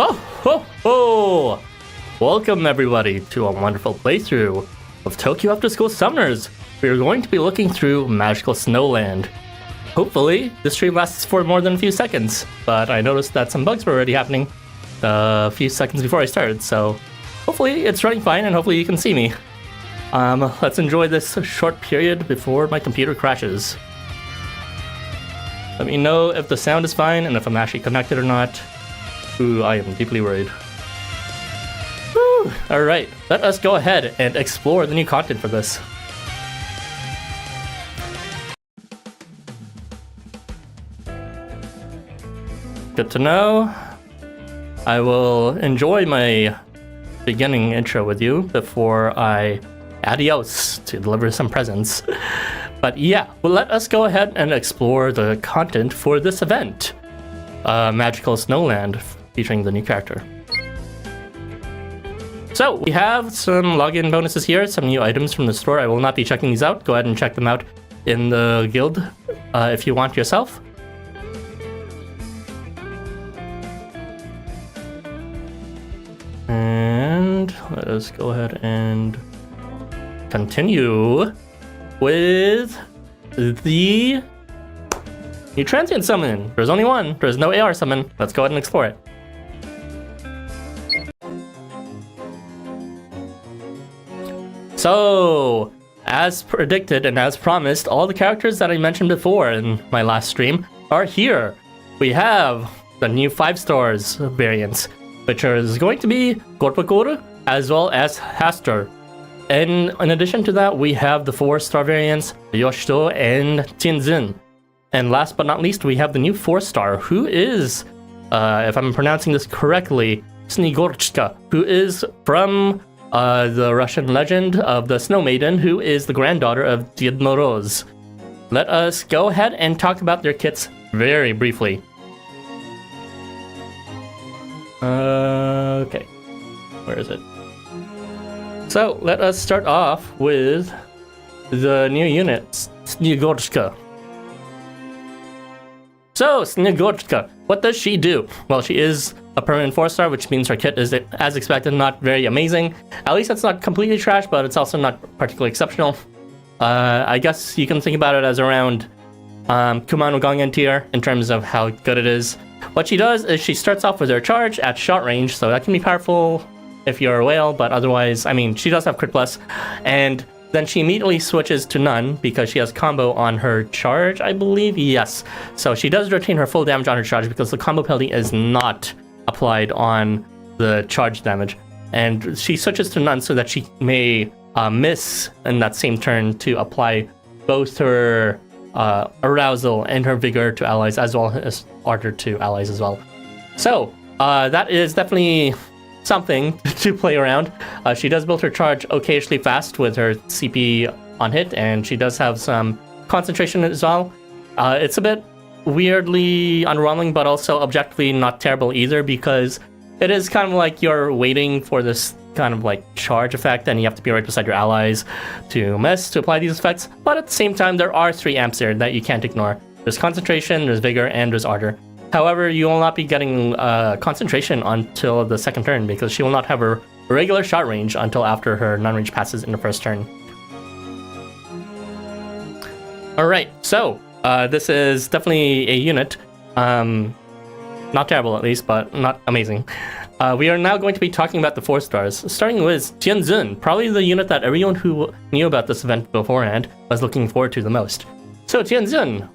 Oh, ho, ho! Welcome everybody to a wonderful playthrough of Tokyo Afterschool Summoners. We are going to be looking through Magical Snowland. Hopefully, this stream lasts for more than a few seconds, but I noticed that some bugs were already happening a few seconds before I started, so hopefully it's running fine and hopefully you can see me. Let's enjoy this short period before my computer crashes. Let me know if the sound is fine and if I'm actually connected or not. Ooh, I am deeply worried. Woo! Alright, let us go ahead and explore the new content for this. Good to know. I will enjoy my beginning intro with you before I adios to deliver some presents. But yeah, well, let us go ahead and explore the content for this event. Magical Snowland, featuring the new character. So, we have some login bonuses here, some new items from the store. I will not be checking these out. Go ahead and check them out in the guild if you want yourself. And let us go ahead and continue with the new Transient summon. There's only one. There's no AR summon. Let's go ahead and explore it. So, as predicted and as promised, all the characters that I mentioned before in my last stream are here. We have the new 5 stars variants, which is going to be Korpokkur as well as Hastur. And in addition to that, we have the 4-star variants, Yoshito and Tianzun. And last but not least, we have the new 4-star, who is, if I'm pronouncing this correctly, Snegurochka, who is from the Russian legend of the Snow Maiden, who is the granddaughter of Moroz. Let us go ahead and talk about their kits very briefly. Okay, where is it? So, let us start off with the new unit, Snegurochka. So, Snegurochka, what does she do? Well, she is a permanent 4-star, which means her kit is, as expected, not very amazing. At least it's not completely trash, but it's also not particularly exceptional. I guess you can think about it as around Kumano Gongen tier in terms of how good it is. What she does is she starts off with her charge at short range, so that can be powerful if you're a whale, but otherwise, I mean, she does have crit plus, and then she immediately switches to none because she has combo on her charge, I believe. Yes, so she does retain her full damage on her charge because the combo penalty is not applied on the charge damage, and she switches to none so that she may miss in that same turn to apply both her arousal and her vigor to allies as well as ardor to allies as well. So that is definitely something to play around. She does build her charge occasionally fast with her CP on hit, and she does have some concentration as well. It's a bit weirdly unraveling, but also objectively not terrible either, because it is kind of like you're waiting for this kind of like charge effect and you have to be right beside your allies to miss to apply these effects. But at the same time, there are 3 amps there that you can't ignore. There's concentration, there's vigor, and there's ardor. However, you will not be getting concentration until the second turn because she will not have her regular shot range until after her non-range passes in the first turn. Alright, so this is definitely a unit. Not terrible at least, but not amazing. We are now going to be talking about the 4 stars, starting with Tianzun, probably the unit that everyone who knew about this event beforehand was looking forward to the most. So Tianzun,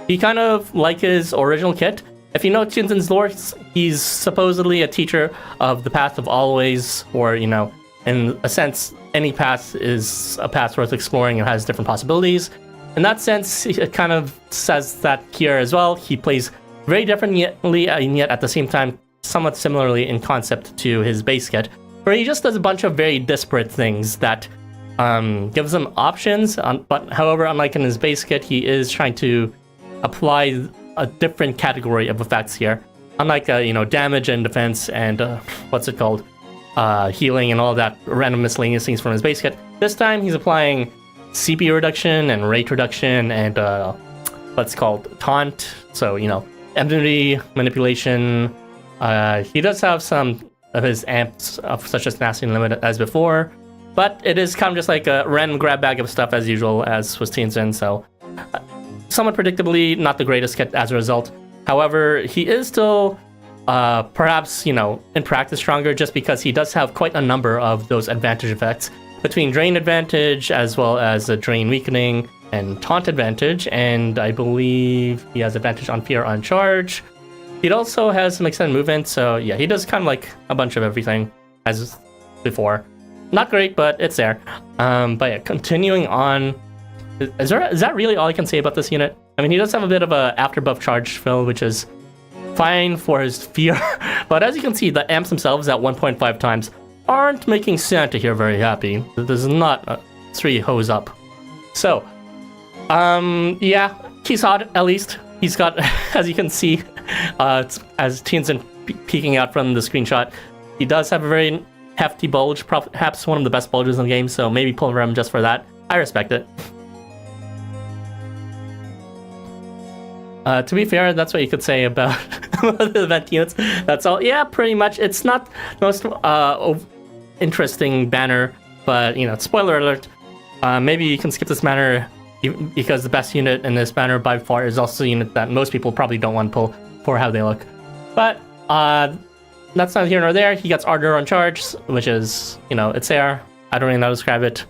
he kind of like his original kit. If you know Tianzun's lore, he's supposedly a teacher of the path of always, or, you know, in a sense, any path is a path worth exploring and has different possibilities. In that sense, it kind of says that here as well. He plays very differently and yet at the same time somewhat similarly in concept to his base kit, where he just does a bunch of very disparate things that gives him options. But however, unlike in his base kit, he is trying to apply a different category of effects here. Unlike you know, damage and defense and what's it called, healing and all that random miscellaneous things from his base kit, this time he's applying CP reduction and rate reduction and what's called taunt. So, you know, immunity, manipulation. He does have some of his amps, such as Nasty and Limit as before, but it is kind of just like a random grab bag of stuff as usual, as was Tianzun, so somewhat predictably not the greatest kit as a result. However, he is still perhaps, in practice stronger just because he does have quite a number of those advantage effects between Drain Advantage as well as a Drain Weakening and Taunt Advantage, and I believe he has advantage on Fear on Charge. He also has some extended movement, so yeah, he does kind of like a bunch of everything as before. Not great, but it's there. But yeah, continuing on, is that really all I can say about this unit? I mean, he does have a bit of a after buff charge fill, which is fine for his Fear, but as you can see, the amps themselves at 1.5 times aren't making Santa here very happy. This is not 3 hose up. So, yeah, he's hot at least. He's got, as you can see, as Tianzun peeking out from the screenshot, he does have a very hefty bulge, perhaps one of the best bulges in the game, so maybe pull him just for that. I respect it. To be fair, that's what you could say about the event units. That's all. Yeah, pretty much. It's not the most interesting banner, but, spoiler alert, maybe you can skip this banner because the best unit in this banner by far is also a unit that most people probably don't want to pull for how they look. But that's not here nor there. He gets Ardor on Charge, which is, it's there. I don't really know how to describe it.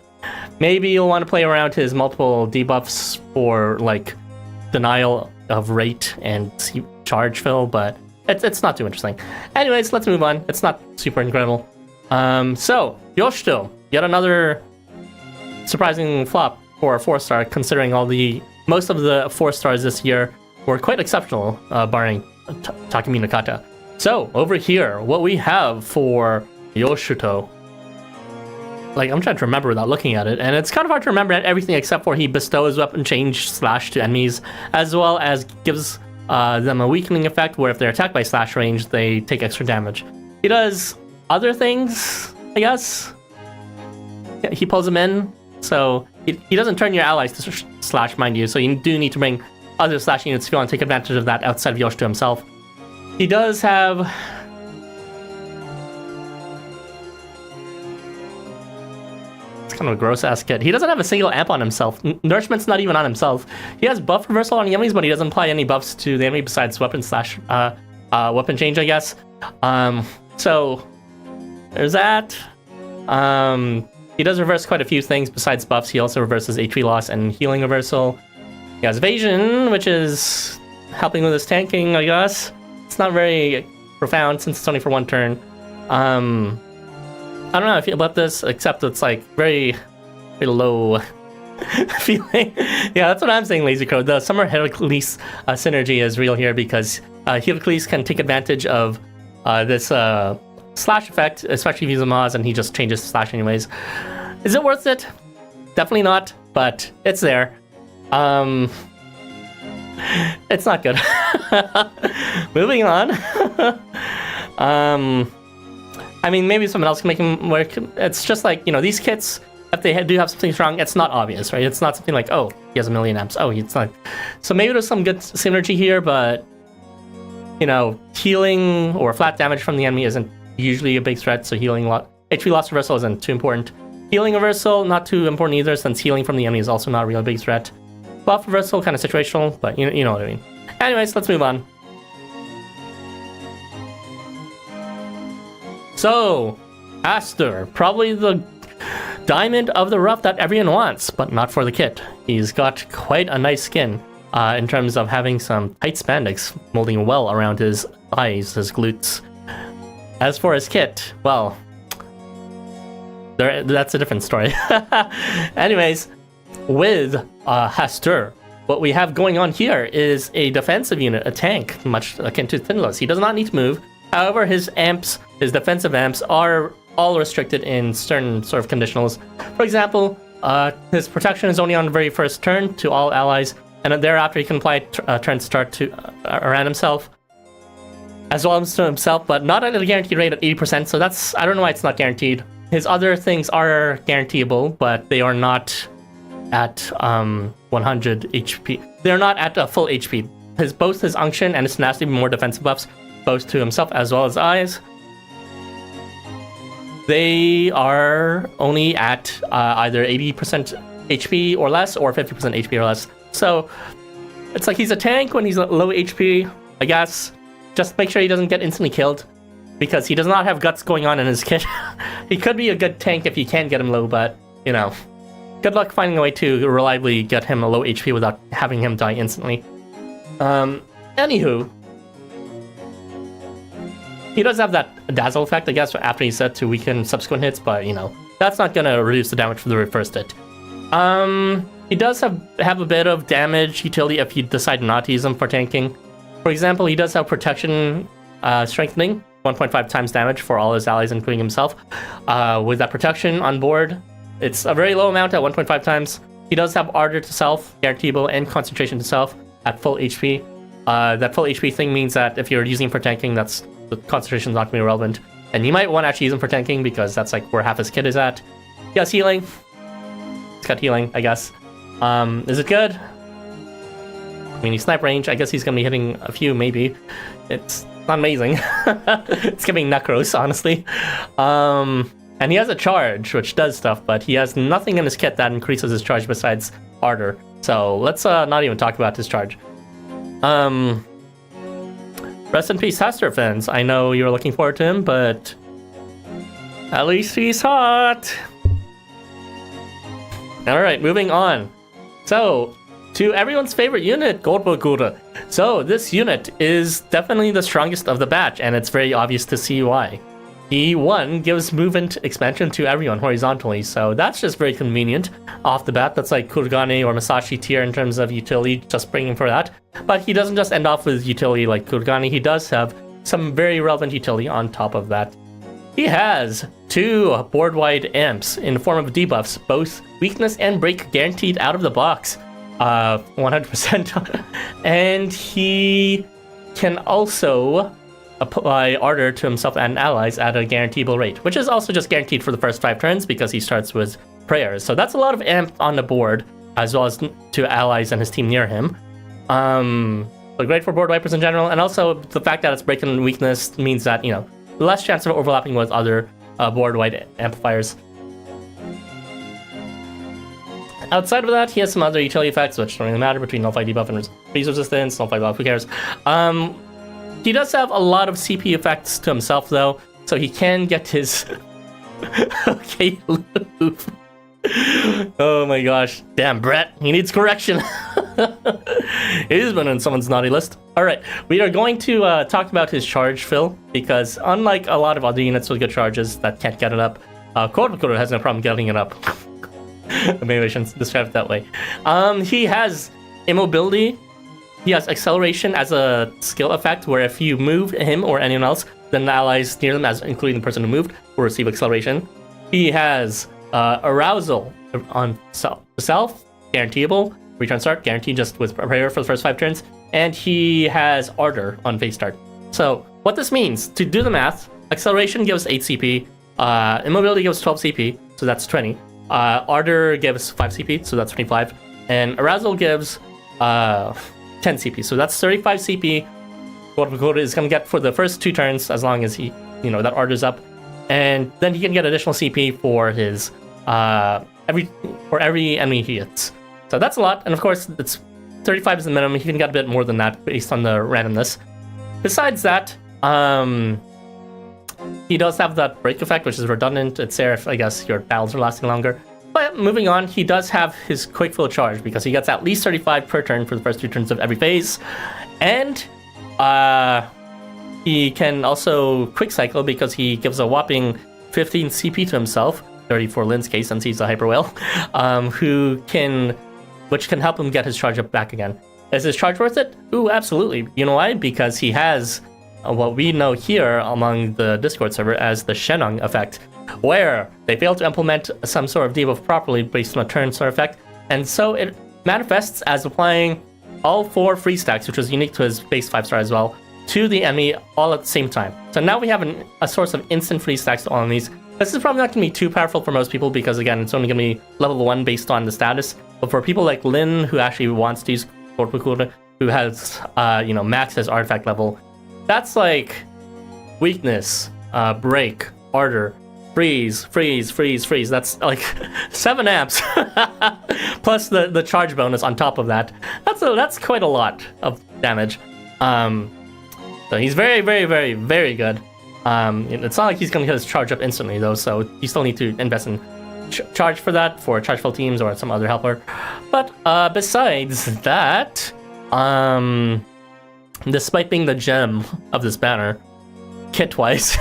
Maybe you'll want to play around his multiple debuffs for, like, Denial of Rate and Charge fill, but it's not too interesting. Anyways, let's move on. It's not super incredible. So, Yoshito, yet another surprising flop for a 4-star, considering most of the 4-stars this year were quite exceptional, barring Takumi Nakata. So, over here, what we have for Yoshito, like, I'm trying to remember without looking at it, and it's kind of hard to remember everything except for he bestows weapon change slash to enemies, as well as gives them a weakening effect where if they're attacked by slash range, they take extra damage. He does other things, I guess. Yeah, he pulls them in, so he doesn't turn your allies to slash, mind you, so you do need to bring other slash units if you want to take advantage of that outside of Yoshito himself. He does have... It's kind of a gross-ass kit. He doesn't have a single amp on himself. Nourishment's not even on himself. He has buff reversal on the enemies, but he doesn't apply any buffs to the enemy besides weapon slash weapon change, I guess. So there's that. He does reverse quite a few things besides buffs. He also reverses HP loss and healing reversal. He has evasion, which is helping with his tanking, I guess. It's not very profound since it's only for one turn. I don't know how I feel about this, except it's like very, very low feeling. Yeah, that's what I'm saying, Lazy Crow. The Summer Heracles synergy is real here because Heracles can take advantage of this slash effect, especially if he's a Maz and he just changes slash anyways. Is it worth it? Definitely not, but it's there. It's not good. Moving on. I mean, maybe someone else can make him work. It's just like, these kits, if they do have something strong, it's not obvious, right? It's not something like, oh, he has a million amps. Oh, it's not. So maybe there's some good synergy here, but, healing or flat damage from the enemy isn't usually a big threat, so healing HP loss reversal isn't too important. Healing reversal, not too important either, since healing from the enemy is also not a real big threat. Buff reversal, kind of situational, but you know what I mean. Anyways, let's move on. So, Hastur, probably the diamond of the rough that everyone wants, but not for the kit. He's got quite a nice skin in terms of having some tight spandex molding well around his thighs, his glutes. As for his kit, well, that's a different story. Anyways, with Hastur, what we have going on here is a defensive unit, a tank, much akin to Thinless. He does not need to move. However, his defensive amps are all restricted in certain sort of conditionals. For example, his protection is only on the very first turn to all allies, and then thereafter he can apply turn start to around himself, as well as to himself, but not at a guaranteed rate at 80%, so that's, I don't know why it's not guaranteed. His other things are guaranteeable, but they are not at 100 HP. They're not at a full HP. both his unction and his tenacity more defensive buffs, both to himself as well as eyes. They are only at either 80% HP or less, or 50% HP or less. So it's like he's a tank when he's low HP, I guess. Just make sure he doesn't get instantly killed, because he does not have guts going on in his kit. He could be a good tank if you can get him low, but, you know, good luck finding a way to reliably get him a low HP without having him die instantly. Anywho, he does have that dazzle effect, I guess, after he's set to weaken subsequent hits, but, you know, that's not going to reduce the damage for the first hit. He does have a bit of damage utility if you decide not to use him for tanking. For example, he does have protection strengthening, 1.5 times damage for all his allies, including himself. With that protection on board, it's a very low amount at 1.5 times. He does have Ardor to Self, Guaranteeable, and Concentration to Self at full HP. That full HP thing means that if you're using him for tanking, the concentration is not going to be relevant. And you might want to actually use him for tanking, because that's like where half his kit is at. He has healing. He's got healing, I guess. Is it good? I mean, he's snipe range. I guess he's going to be hitting a few, maybe. It's not amazing. It's giving Necros, honestly. And he has a charge, which does stuff, but he has nothing in his kit that increases his charge besides Ardor. So let's not even talk about his charge. Rest in peace, Hastur fans. I know you were looking forward to him, but at least he's hot. Alright, moving on. So, to everyone's favorite unit, Korpokkur. So, this unit is definitely the strongest of the batch, and it's very obvious to see why. E1 gives movement expansion to everyone horizontally, so that's just very convenient. Off the bat, that's like Kurugane or Masashi tier in terms of utility, just bringing for that. But he doesn't just end off with utility like Kurugane, he does have some very relevant utility on top of that. He has 2 board-wide amps in the form of debuffs, both weakness and break guaranteed out of the box. 100%. And he can also apply Ardor to himself and allies at a guaranteeable rate, which is also just guaranteed for the first 5 turns because he starts with prayers. So that's a lot of amp on the board, as well as to allies and his team near him. So great for board wipers in general, and also the fact that it's breaking weakness means that, you know, less chance of overlapping with other board-wide amplifiers. Outside of that, he has some other utility effects, which don't really matter, between nullify debuff and freeze resistance, nullify buff, who cares. He does have a lot of CP effects to himself, though, so he can get his... Okay, Loof. Oh my gosh. Damn, Brett, he needs correction. He's been on someone's naughty list. Alright, we are going to talk about his charge fill, because unlike a lot of other units with good charges that can't get it up, Korpokkur has no problem getting it up. Maybe I shouldn't describe it that way. He has immobility. He has acceleration as a skill effect, where if you move him or anyone else, then the allies near them, as including the person who moved, will receive acceleration. He has arousal on self, guaranteeable. Return start, guaranteed just with prayer for the first 5 turns. And he has Ardor on phase start. So what this means, to do the math, acceleration gives 8 CP, immobility gives 12 CP, so that's 20. Ardor gives 5 CP, so that's 25. And arousal gives 10 CP, so that's 35 CP. Korpokkur is going to get for the first 2 turns, as long as he, you know, that Ardor's up. And then he can get additional CP for his every enemy he hits. So that's a lot, and of course, it's 35 is the minimum. He can get a bit more than that based on the randomness. Besides that, he does have that break effect, which is redundant. It's there if, I guess, your battles are lasting longer. But moving on, he does have his quick fill charge, because he gets at least 35 per turn for the first 2 turns of every phase. And he can also quick cycle, because he gives a whopping 15 CP to himself, 30 for Lynn's case since he's a hyper whale, which can help him get his charge up back again. Is his charge worth it? Ooh, absolutely. You know why? Because he has what we know here among the Discord server as the Shenong effect, where they fail to implement some sort of debuff properly based on a turn sort of effect, and so it manifests as applying all 4 free stacks, which is unique to his base 5-star as well, to the enemy all at the same time. So now we have a source of instant free stacks to all enemies. This is probably not going to be too powerful for most people, because again, it's only going to be level 1 based on the status. But for people like Lynn, who actually wants to use Korpokkur, who has, maxed his artifact level. That's like weakness, break, order, freeze. That's like 7 amps plus the charge bonus on top of that. That's quite a lot of damage. So he's very, very, very, very good. It's not like he's gonna get his charge up instantly though, so you still need to invest in charge for that for chargeful teams or some other helper. But besides that, despite being the gem of this banner, kit-wise,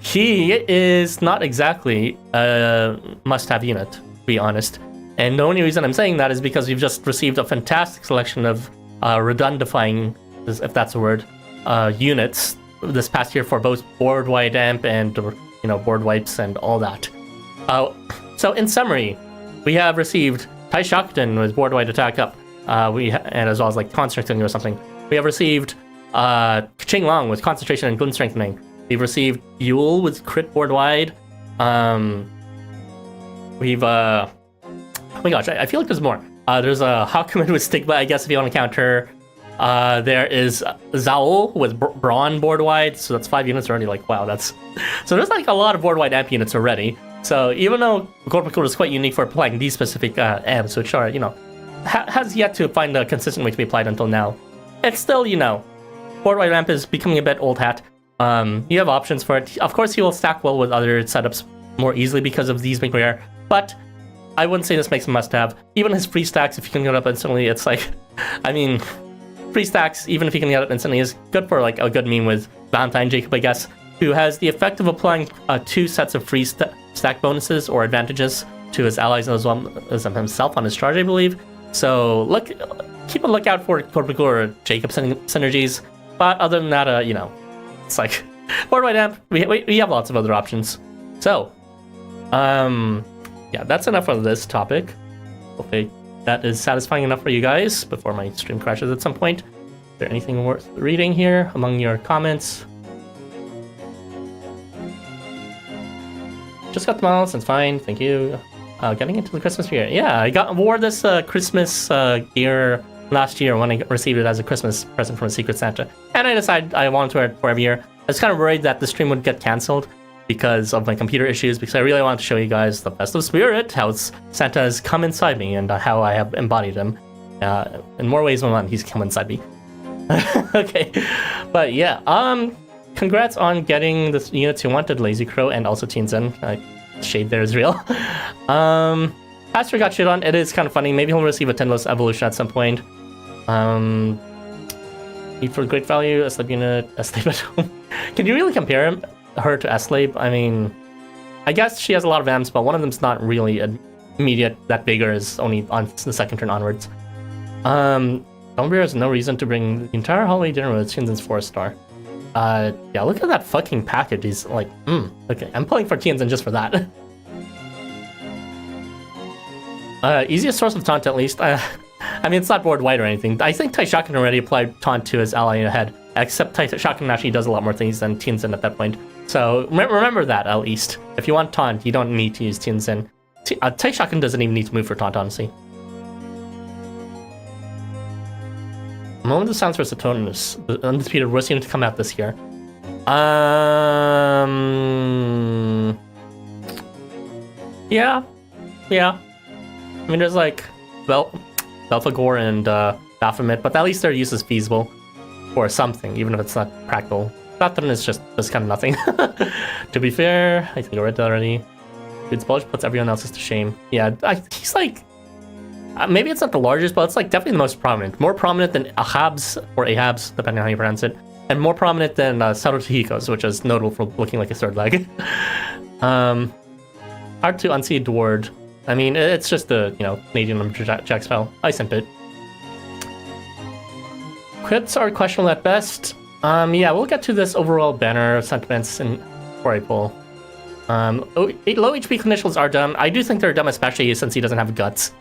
he is not exactly a must-have unit, to be honest. And the only reason I'm saying that is because we've just received a fantastic selection of redundifying, if that's a word, units this past year for both board-wide amp and board wipes and all that. So in summary, we have received Taishakuten with board-wide attack up, and as well as like con strengthening or something. We have received Qinglong with concentration and gun strengthening. We've received Yule with crit board-wide. We've oh my gosh, I feel like there's more. There's a Hakumen with Stigma, I guess, if you want to counter. There is Zaol with Brawn board-wide, so that's 5 units already. Like, wow, that's... So there's like a lot of board-wide amp units already. So even though Korpokkur is quite unique for applying these specific amps, which are, has yet to find a consistent way to be applied until now, it's still, board-wide amp is becoming a bit old hat. You have options for it. Of course, he will stack well with other setups more easily because of these being rare, but I wouldn't say this makes him must-have. Even his free stacks, if you can get up instantly, it's like... I mean... Free stacks, even if you can get it instantly, is good for like a good meme with Valentine Jacob, I guess, who has the effect of applying 2 sets of free stack bonuses or advantages to his allies as well as himself on his charge, I believe. So keep a lookout for Korpokkur or Jacob synergies. But other than that, it's like board-wide amp. We have lots of other options. So, yeah, that's enough for this topic. Hopefully that is satisfying enough for you guys before my stream crashes at some point. Is there anything worth reading here among your comments? Just got the models, it's fine, thank you. Getting into the Christmas gear. Yeah, I wore this Christmas gear last year when I received it as a Christmas present from a Secret Santa. And I decided I wanted to wear it for every year. I was kind of worried that the stream would get cancelled because of my computer issues, because I really wanted to show you guys the festive spirit, how Santa has come inside me, and how I have embodied him. In more ways than one, he's come inside me. Okay, but yeah, congrats on getting the units you wanted, Lazy Crow and also Tianzun. Shade there is real. Hastur got shit on. It is kind of funny. Maybe he'll receive a Tenless evolution at some point. Need for great value, a slave unit, a slave at home. Can you really compare her to Eslave? I mean, I guess she has a lot of amps, but one of them's not really immediate that big, or is only on the second turn onwards. Umbria has no reason to bring the entire holiday dinner with Tianzun's 4-star. Yeah, look at that fucking package. He's like, okay, I'm pulling for Tianzun just for that. Easiest source of taunt, at least. I mean, it's not board wide or anything. I think Taishakunen already applied taunt to his ally ahead, except Taishakunen actually does a lot more things than Tianzun at that point. So remember that, at least. If you want taunt, you don't need to use Tianzun. Taishakunen doesn't even need to move for taunt, honestly. Moment of Silence for Saturninus, the undisputed worst unit to come out this year. Yeah. I mean, there's like Belphegor and Baphomet, but at least their use is feasible for something, even if it's not practical. Saturn is just kind of nothing. To be fair, I think I read that already. Dude's bulge puts everyone else's to shame. Yeah, he's like... maybe it's not the largest, but it's like definitely the most prominent. More prominent than Ahab's, or Ahab's, depending on how you pronounce it. And more prominent than Sarutohiko's, which is notable for looking like a third leg. Hard to unseed the word. I mean, it's just the, Canadian number jack spell. I sent it. Crits are questionable at best. Yeah, we'll get to this overall banner sentiments before I pull. Low HP clinicians are dumb. I do think they're dumb, especially since he doesn't have guts.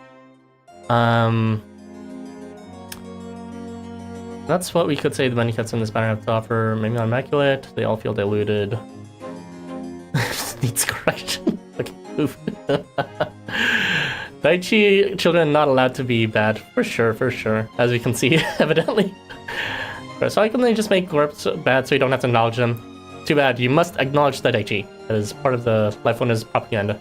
That's what we could say the many cuts in this banner have to offer. Maybe not immaculate. They all feel diluted. Needs correction. Okay, oof. Daichi children not allowed to be bad. For sure, as we can see, evidently. So I can then just make Gorps bad so you don't have to acknowledge them. Too bad, you must acknowledge the Daichi. That is part of the LifeWonders propaganda.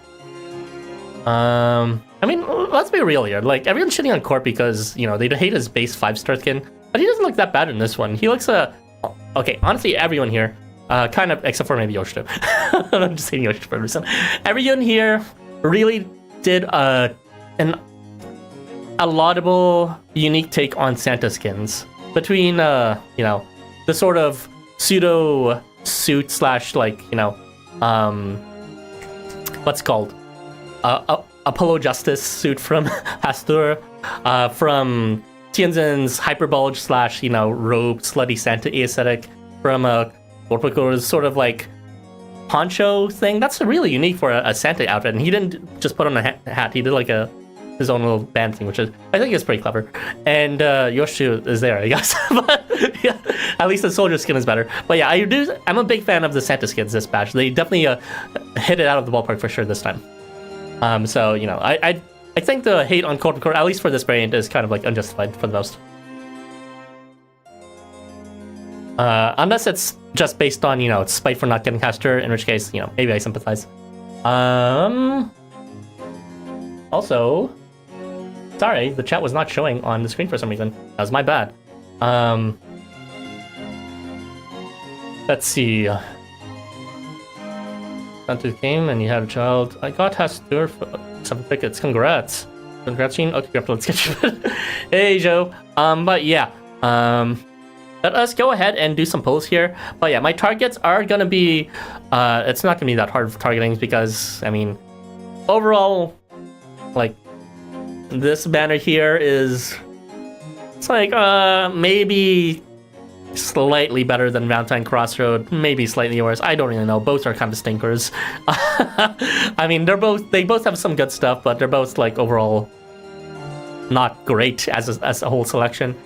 I mean, let's be real here. Like, everyone's shitting on Corp because, you know, they hate his base 5-star skin. But he doesn't look that bad in this one. He looks, okay, honestly, everyone here, kind of, except for maybe Yoshito. I'm just saying Yoshito for a reason. Everyone here really did a laudable, unique take on Santa skins. Between, you know, the sort of pseudo suit slash, like, you know, what's it called? Apollo Justice suit from Hastur, from Tianzun's hyperbulge slash, you know, robe slutty Santa aesthetic, from Korpokkur's sort of like poncho thing. That's really unique for a Santa outfit, and he didn't just put on a hat. He did like his own little band thing, which is, I think is pretty clever. And Yoshito is there, I guess. But yeah, at least the soldier skin is better. But yeah, I'm a big fan of the Santa skins this batch. They definitely hit it out of the ballpark for sure this time. So, you know, I think the hate on Korpokkur, at least for this variant, is kind of like unjustified for the most. Unless it's just based on, you know, spite for not getting Hastur, in which case, you know, maybe I sympathize. Also, sorry, the chat was not showing on the screen for some reason. That was my bad. Let's see. Santa came and you had a child. I got Hastur for 7 tickets. Congrats. Congrats, Gene. Okay, let's get you. Hey, Joe. But yeah. Let us go ahead and do some polls here. But yeah, my targets are gonna be, it's not gonna be that hard for targeting because, I mean, overall, like, this banner here is, it's like, maybe slightly better than Valentine Crossroad, maybe slightly worse. I don't really know. Both are kind of stinkers. I mean, they both have some good stuff, but they're both like overall not great as a whole selection.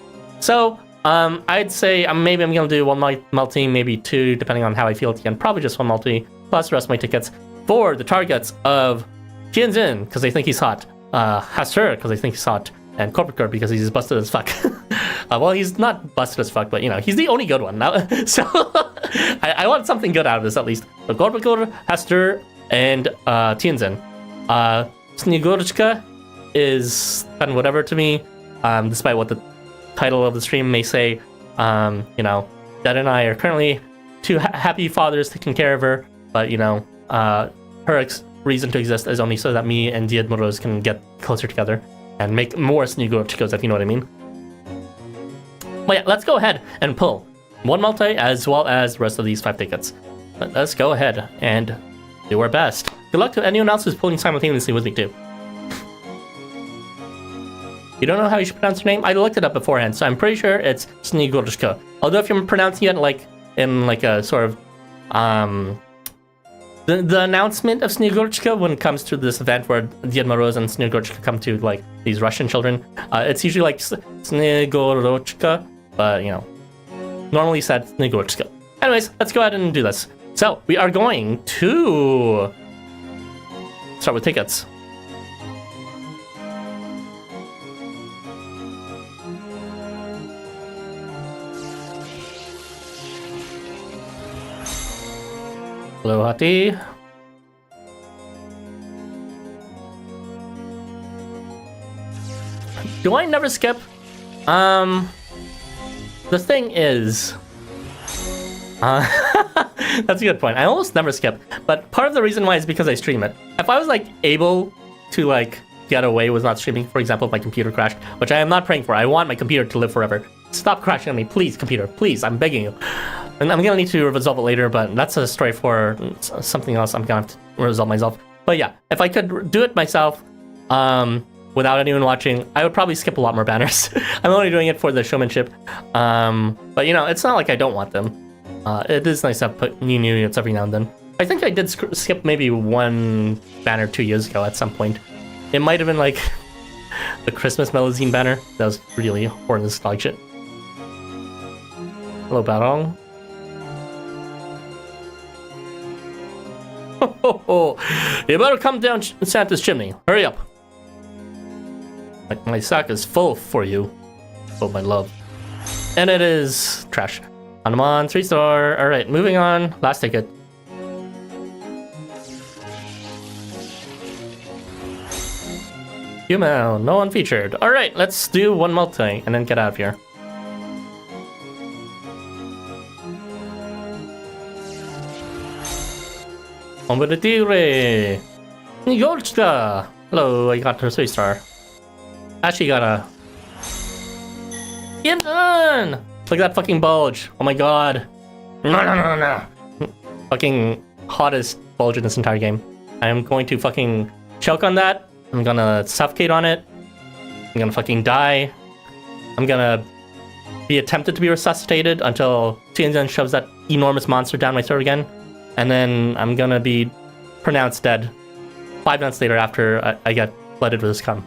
So I'd say maybe I'm gonna do one multi, maybe 2, depending on how I feel at the end. Probably just one multi, plus the rest of my tickets for the targets of Tianzun because they think he's hot, Hastur because they think he's hot, and Korpokkur because he's busted as fuck. Well, he's not busted as fuck, but you know, he's the only good one now. So I want something good out of this at least. So Korpokkur, Hastur, and Tianzun. Snegurochka is kind of whatever to me, despite what the title of the stream may say. You know, Dad and I are currently 2 happy fathers taking care of her, but you know, her reason to exist is only so that me and Moroz can get closer together and make more Snegurochkas, if you know what I mean. But yeah, let's go ahead and pull 1 multi as well as the rest of these 5 tickets. Let's go ahead and do our best. Good luck to anyone else who's pulling simultaneously with me too. You don't know how you should pronounce your name? I looked it up beforehand, so I'm pretty sure it's Snegurochka. Although if you're pronouncing it like in like a sort of the announcement of Snegurochka when it comes to this event where Moroz and Snegurochka come to like these Russian children, it's usually like Snegurochka, but you know, normally said Snegurochka. Anyways, let's go ahead and do this. So we are going to start with tickets. Hello, Hati. Do I never skip? The thing is, that's a good point. I almost never skip, but part of the reason why is because I stream it. If I was like able to like get away with not streaming, for example, if my computer crashed, which I am not praying for. I want my computer to live forever. Stop crashing on me, please, computer, please. I'm begging you. And I'm gonna need to resolve it later, but that's a story for something else. I'm gonna have to resolve myself. But yeah, if I could do it myself, without anyone watching, I would probably skip a lot more banners. I'm only doing it for the showmanship. But you know, it's not like I don't want them. It is nice to put new units every now and then. I think I did skip maybe 1 banner 2 years ago at some point. It might have been like the Christmas Melazine banner. That was really horrendous dog shit. Hello, Barong. You better come down Santa's chimney. Hurry up. Like, my sack is full for you. Oh, my love. And it is trash. Come on, 3-star. Alright, moving on. Last ticket. Humo, no one featured. Alright, let's do one multi and then get out of here. Snegurochka. Hello, I got her 3-star. Actually got a... Tianzun! Look at that fucking bulge. Oh my god. No. Fucking hottest bulge in this entire game. I am going to fucking choke on that. I'm gonna suffocate on it. I'm gonna fucking die. I'm gonna be attempted to be resuscitated until Tianzun shoves that enormous monster down my throat again. And then I'm gonna be pronounced dead 5 minutes later after I get flooded with scum.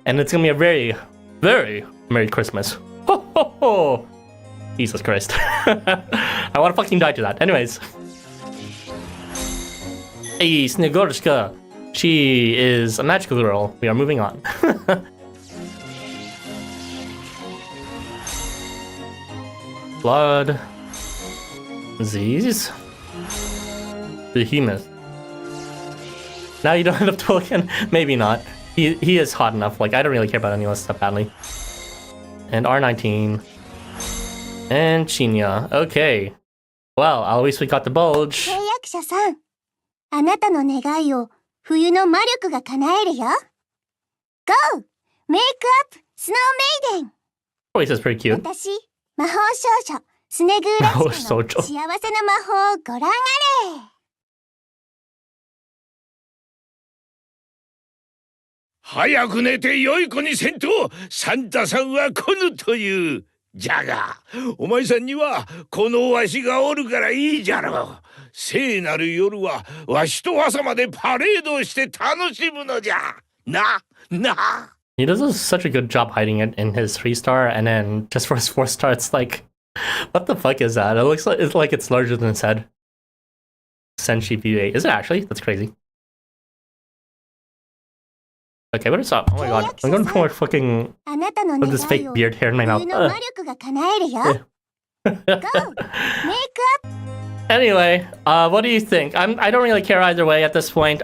And it's gonna be a very, very Merry Christmas. Ho ho ho! Jesus Christ. I wanna fucking die to that. Anyways. Hey, Snegurochka. She is a magical girl. We are moving on. Blood. Disease. Behemoth. Now you don't have to pull again? Maybe not. He is hot enough. Like, I don't really care about any of this stuff badly. And R19. And Chinya. Okay. Well, at least we got the bulge. 契約者さん、あなたの願いを冬の魔力が叶えるよ。Go! Make up Snow Maiden! Voice is pretty cute. 私、魔法少女、スネグーラチカの幸せな魔法をご覧あれ。早く寝て良い子にせんとサンタさんは来ぬという。じゃがお前さんにはこのわしがおるからいいじゃろう。聖なる夜はわしと朝までパレードをして楽しむのじゃ。な。He does such a good job hiding it in his 3-star, and then just for his 4-star, it's like, what the fuck is that? It looks like it's larger than his head. Senshi VA. Is it actually? That's crazy. Okay, what is up? Oh my god. I'm gonna put fucking... with this fake beard hair in my mouth. Anyway, what do you think? I don't really care either way at this point.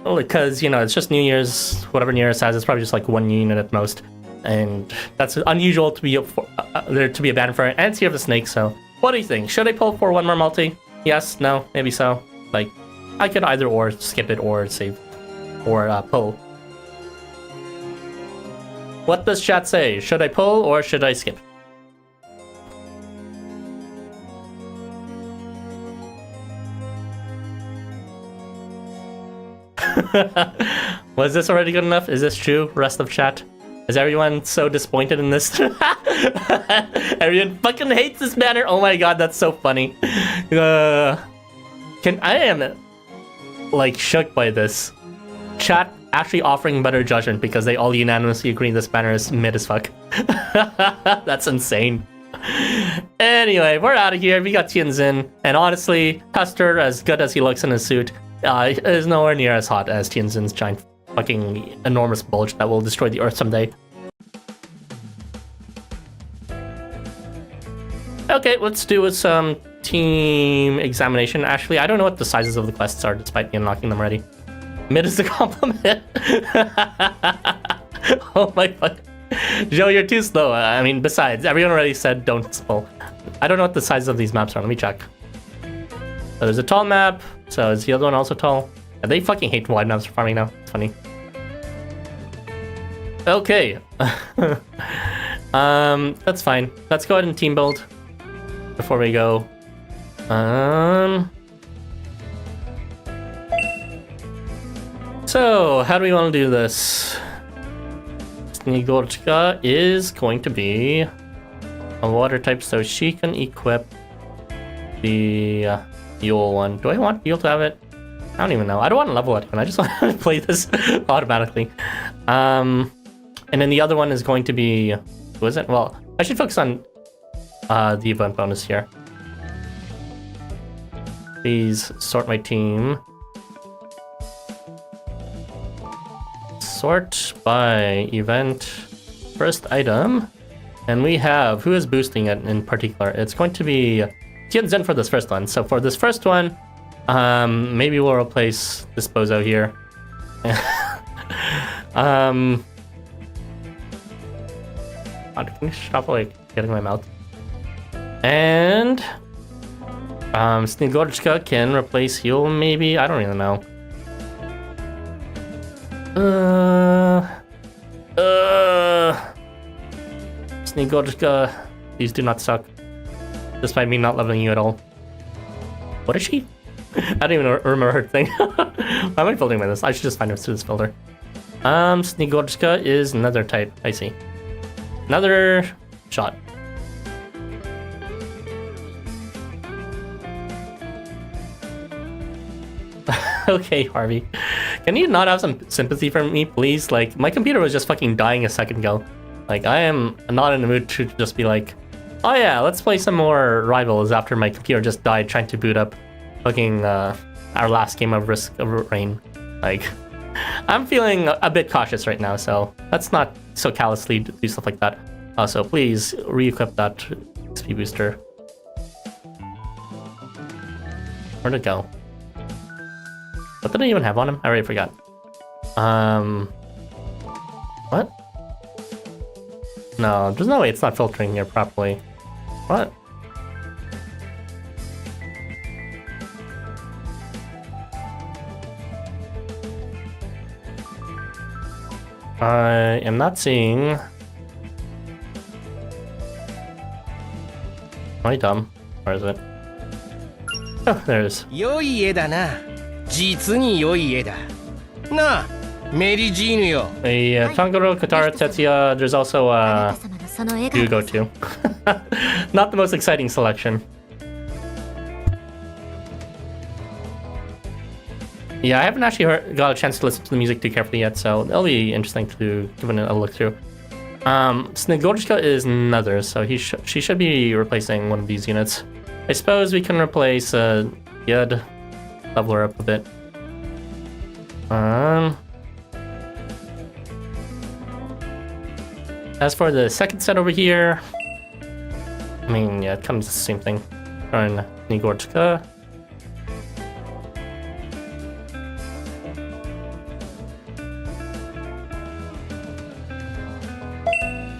Because, you know, it's just New Year's, whatever New Year's has. It's probably just like 1 unit at most. And that's unusual to be there to be a ban for it. And it's Year of the Snake, so... What do you think? Should I pull for one more multi? Yes? No? Maybe so? Like, I could either or skip it or save. Or pull. What does chat say? Should I pull or should I skip? Was this already good enough? Is this true? Rest of chat? Is everyone so disappointed in this? Everyone fucking hates this banner. Oh my god, that's so funny. I am like shook by this. Chat actually offering better judgment because they all unanimously agree this banner is mid as fuck. That's insane. Anyway, we're out of here. We got Tianzun, and honestly, Hastur, as good as he looks in his suit, is nowhere near as hot as Tianzun's giant fucking enormous bulge that will destroy the earth someday. Okay, let's do some team examination. Actually, I don't know what the sizes of the quests are despite me unlocking them already. Mid is the compliment. Oh my god. Joe, you're too slow. I mean, besides, everyone already said don't spoil. I don't know what the sizes of these maps are. Let me check. So there's a tall map. So is the other one also tall? Yeah, they fucking hate wide maps for farming now. It's funny. Okay. That's fine. Let's go ahead and team build before we go. So, how do we want to do this? Snegurochka is going to be a water type, so she can equip the Yule one. Do I want Yule to have it? I don't even know. I don't want to level it, and I just want to play this automatically. And then the other one is going to be... Who is it? Well, I should focus on the event bonus here. Please sort my team. sort by event first item. And we have, who is boosting it in particular? It's going to be Tianzun for this first one. So for this first one, maybe we'll replace this bozo here. God, can you stop like getting my mouth? And Snegurochka can replace heal, maybe? I don't really know. Snegurochka, these do not suck. Despite me not loving you at all. What is she? I don't even remember her thing. Why am I building with this? I should just find her through this filter. Snegurochka is another type. I see. Another shot. Okay, Harvey. Can you not have some sympathy for me, please? Like, my computer was just fucking dying a second ago. Like, I am not in the mood to just be like, oh yeah, let's play some more Rivals after my computer just died trying to boot up fucking our last game of Risk of Rain. Like, I'm feeling a bit cautious right now, so let's not so callously do stuff like that. Also, please re-equip that XP booster. Where'd it go? What did I even have on him? I already forgot. What? No, there's no way it's not filtering here properly. What? I am not seeing... Am I dumb? Where is it? Oh, there it is. 良い絵だな。実に良い絵だ。なあ、メリジーヌよ。Tangoro, Katara, Tetsuya, there's also Hugo too. Not the most exciting selection. Yeah, I haven't actually got a chance to listen to the music too carefully yet, so it'll be interesting to give it a look through. Snegurochka is another, so she should be replacing one of these units. I suppose we can replace Yud, level her up a bit. As for the second set over here, I mean, yeah, it comes the same thing. Run Snegurochka.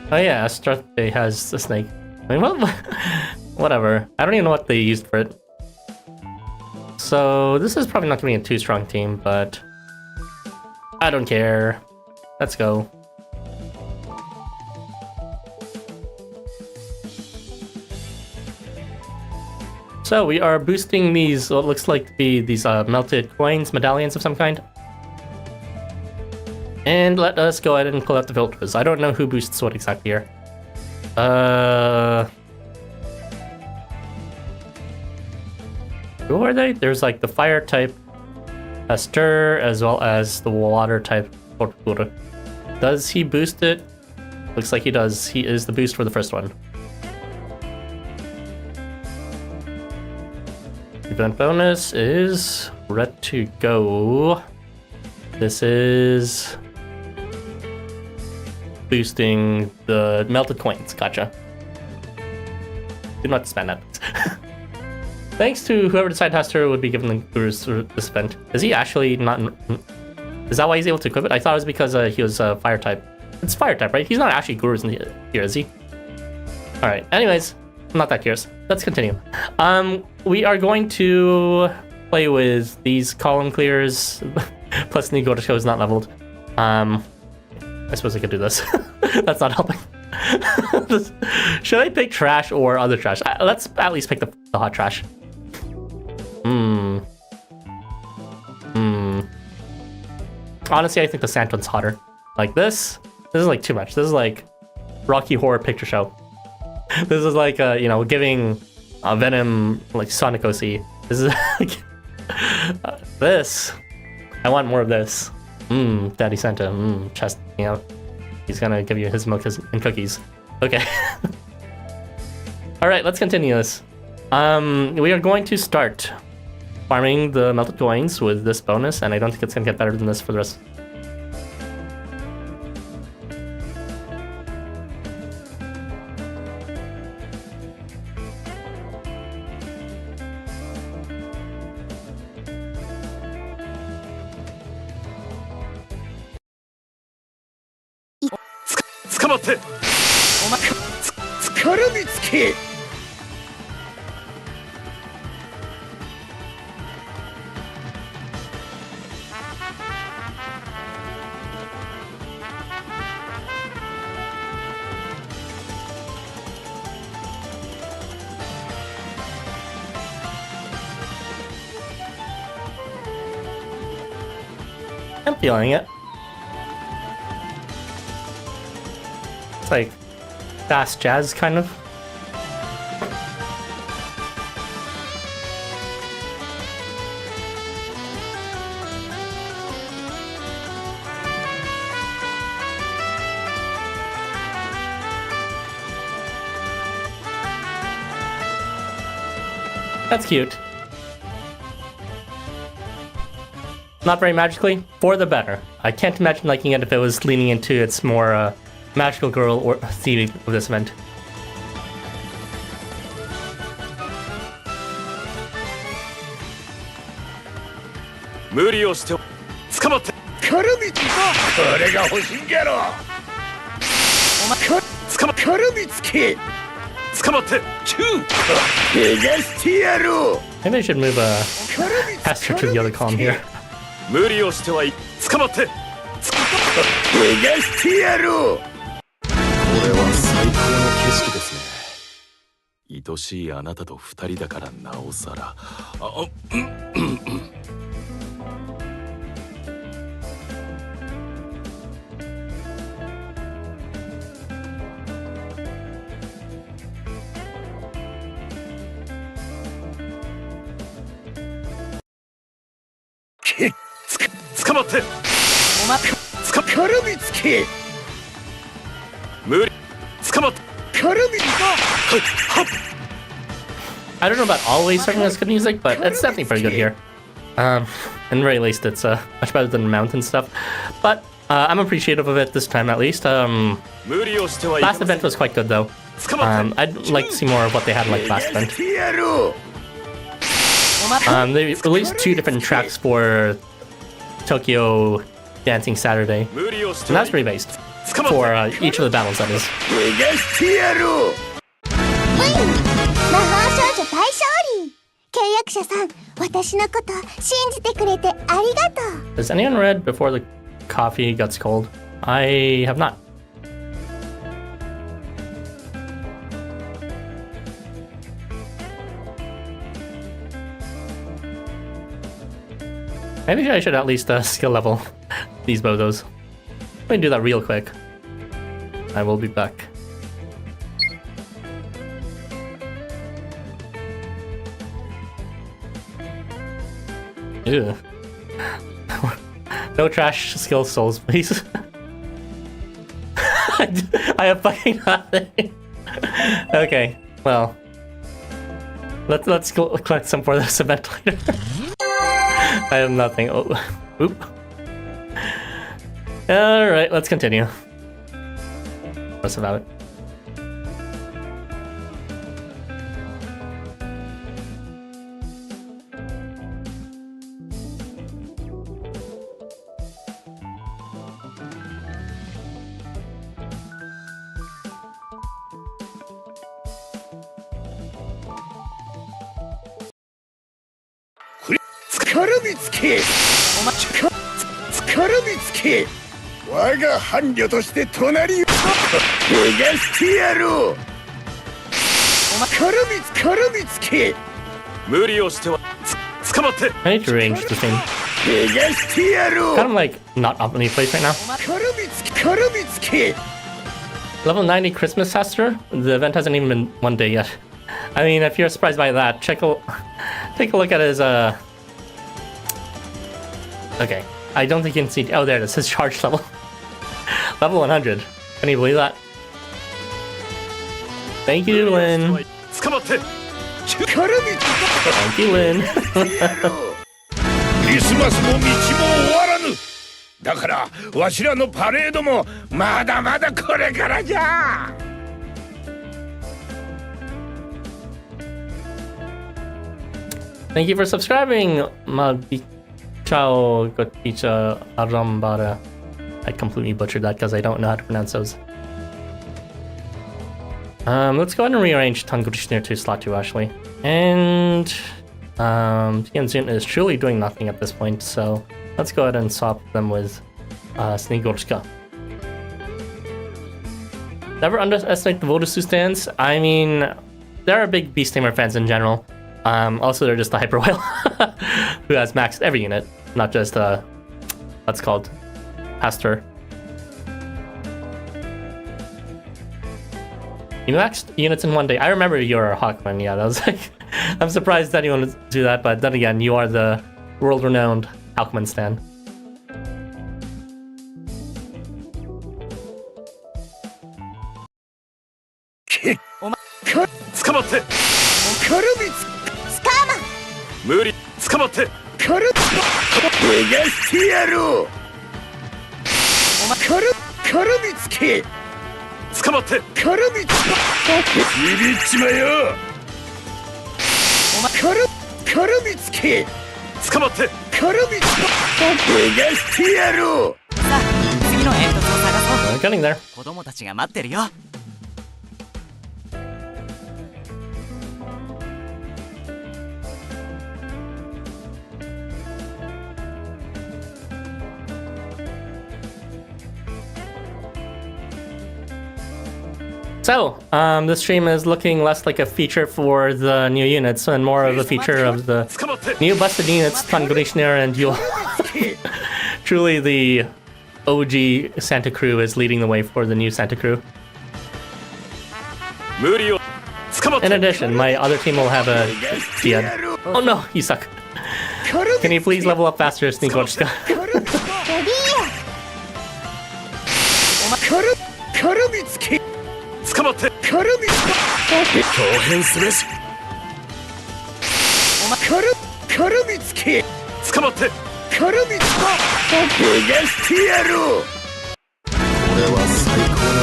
Oh yeah, Astarte has the snake. I mean, well, whatever. I don't even know what they used for it. So this is probably not going to be a too strong team, but I don't care. Let's go. So we are boosting these, what looks like to be these melted coins, medallions of some kind. And let us go ahead and pull out the filters. I don't know who boosts what exactly here. Who are they? There's like the fire type Hastur as well as the water type Korpokkur. Does he boost it? Looks like he does. He is the boost for the first one. Event bonus is ready to go. This is boosting the melted coins. Gotcha. Do not spend that. Thanks to whoever decided Hastur would be given the gurus for this event. Is he actually not... Is that why he's able to equip it? I thought it was because he was fire type. It's fire type, right? He's not actually gurus in here, is he? Alright, anyways. I'm not that curious. Let's continue. We are going to play with these column clears. Plus Snegurochka is not leveled. I suppose I could do this. That's not helping. Should I pick trash or other trash? Let's at least pick the hot trash. Honestly, I think the sand one's hotter. Like this is like too much. This is like Rocky Horror Picture Show. This is like, you know, giving Venom like Sonic OC. This is like this. I want more of this. Daddy Santa. Chest, you know. He's gonna give you his milk and cookies. Okay. Alright, let's continue this. We are going to start farming the melted coins with this bonus, and I don't think it's gonna get better than this for the rest. 捕まって。お前力見つけ。I'm feeling it. It's like fast jazz, kind of. That's cute. Not very magically, for the better. I can't imagine liking it if it was leaning into its more magical girl or theme of this event. Maybe I should move Hastur to the other column here. 無理をしてはい捕まって逃がしてやろう。これは最高の景色ですね。愛しいあなたと二人だからなおさら。捕まって。お前絡みつけ。無理。捕まって。絡みつけ。I don't know about always starting as good music, but it's definitely pretty good here. And at the very least, it's much better than mountain stuff. But I'm appreciative of it this time at least. Last event was quite good though. I'd like to see more of what they had like last event. They released 2 different tracks for Tokyo Dancing Saturday, and that's rebased for each of the battles, that is. 魔法少女大勝利。契約者さん、私のこと信じてくれてありがとう。 Has anyone read Before the Coffee Gets Cold? I have not. Maybe I should at least skill level these bozos. Let me do that real quick. I will be back. Ew. No trash skill souls, please. I have fucking nothing. Okay, well. Let's go collect some for this event later. I have nothing. Oh, oop. Alright, let's continue. What's about it? I need to arrange the thing. Kind of like not optimally placed right now. Level 90 Christmas Hastur? The event hasn't even been 1 day yet. I mean, if you're surprised by that, take a look at his Okay, I don't think you can see. Oh, there it is. His charge level. Level 100. Can you believe that? Thank you, Lin. Thank you, Lin. クリスマスも道も終わらぬ。だからわしらのパレードもまだまだこれからじゃ。Thank you for subscribing, Ciao, Goticha Arambara. I completely butchered that because I don't know how to pronounce those. Let's go ahead and rearrange Tanguchi to slot 2 actually. And Tianzun is truly doing nothing at this point, so let's go ahead and swap them with Snegurochka. Never underestimate the Votosu stands. I mean, there are big Beast Tamer fans in general. Also, they're just the Hyper Whale who has maxed every unit, not just what's called Hastur. You maxed units in 1 day. I remember you were a Hawkman. Yeah, that was like, I'm surprised anyone would do that, but then again, you are the world-renowned Hawkman stan. We're getting there. So, this stream is looking less like a feature for the new units and more of a feature of the new busted units, Tanguchi and Yule. Truly, the OG Santa Crew is leading the way for the new Santa Crew. In addition, my other team will have a Diad. Oh no, you suck. Can you please level up faster, Snegurochka?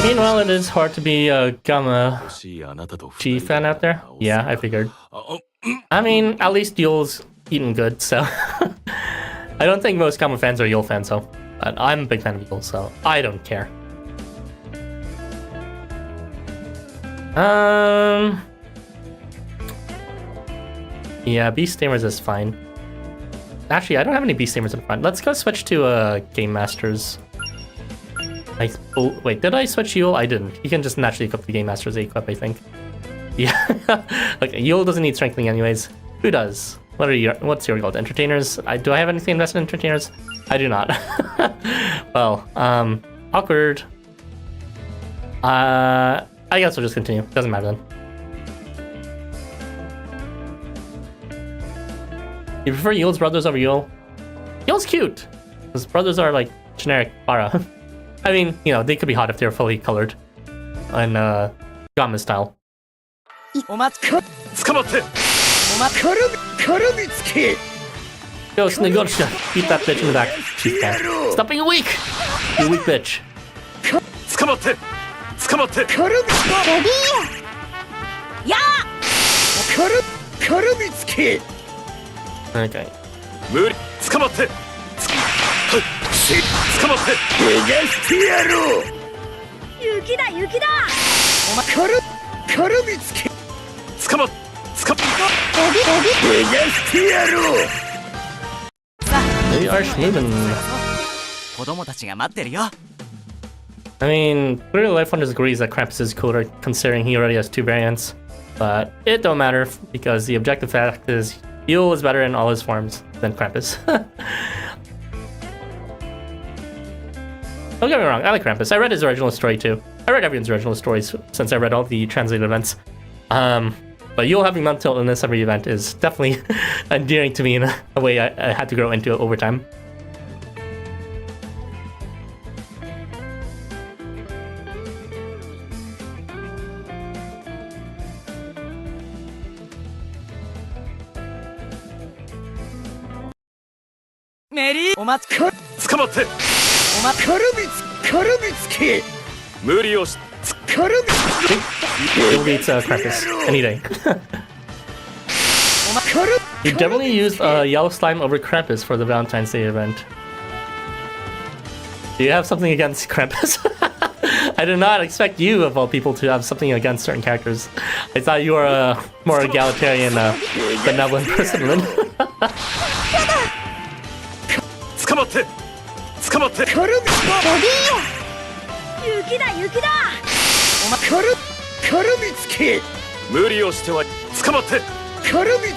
Meanwhile, it is hard to be a Gamma G fan out there. Yeah, I figured. I mean, at least Yule's eating good, so... I don't think most Gamma fans are Yule fans, so... But I'm a big fan of Yule, so I don't care. Yeah, Beast Tamers is fine. Actually, I don't have any Beast Tamers in front. Let's go switch to Game Masters. Oh, wait, did I switch Yule? I didn't. You can just naturally equip the Game Masters equip, I think. Yeah. Okay, Yule doesn't need strengthening anyways. Who does? What's your gold? Entertainers? Do I have anything invested in entertainers? I do not. Well, awkward. I guess we'll just continue. Doesn't matter then. You prefer Yule's brothers over Yule? Yule's cute. His brothers are like generic Bara. I mean, you know, they could be hot if they're fully colored. And Gamma style. Yo, Snegurochka, beat that bitch in the back. She's dead. Stop being weak! You weak bitch. Okay. They are schmovin'. I mean, clearly LifeWonders agrees that Krampus is cooler, considering he already has 2 variants. But it don't matter, because the objective fact is Yule is better in all his forms than Krampus. Don't get me wrong, I like Krampus. I read his original story too. I read everyone's original stories since I read all the translated events. But Yule having mental illness every event is definitely endearing to me in a way I had to grow into it over time. You'll beat Krampus any day. You definitely used Yellow Slime over Krampus for the Valentine's Day event. Do you have something against Krampus? I did not expect you, of all people, to have something against certain characters. I thought you were a more egalitarian, benevolent person, Lin. 捕まって捕まってボディよ雪だ雪だ絡みつけ無理をしては捕まって絡み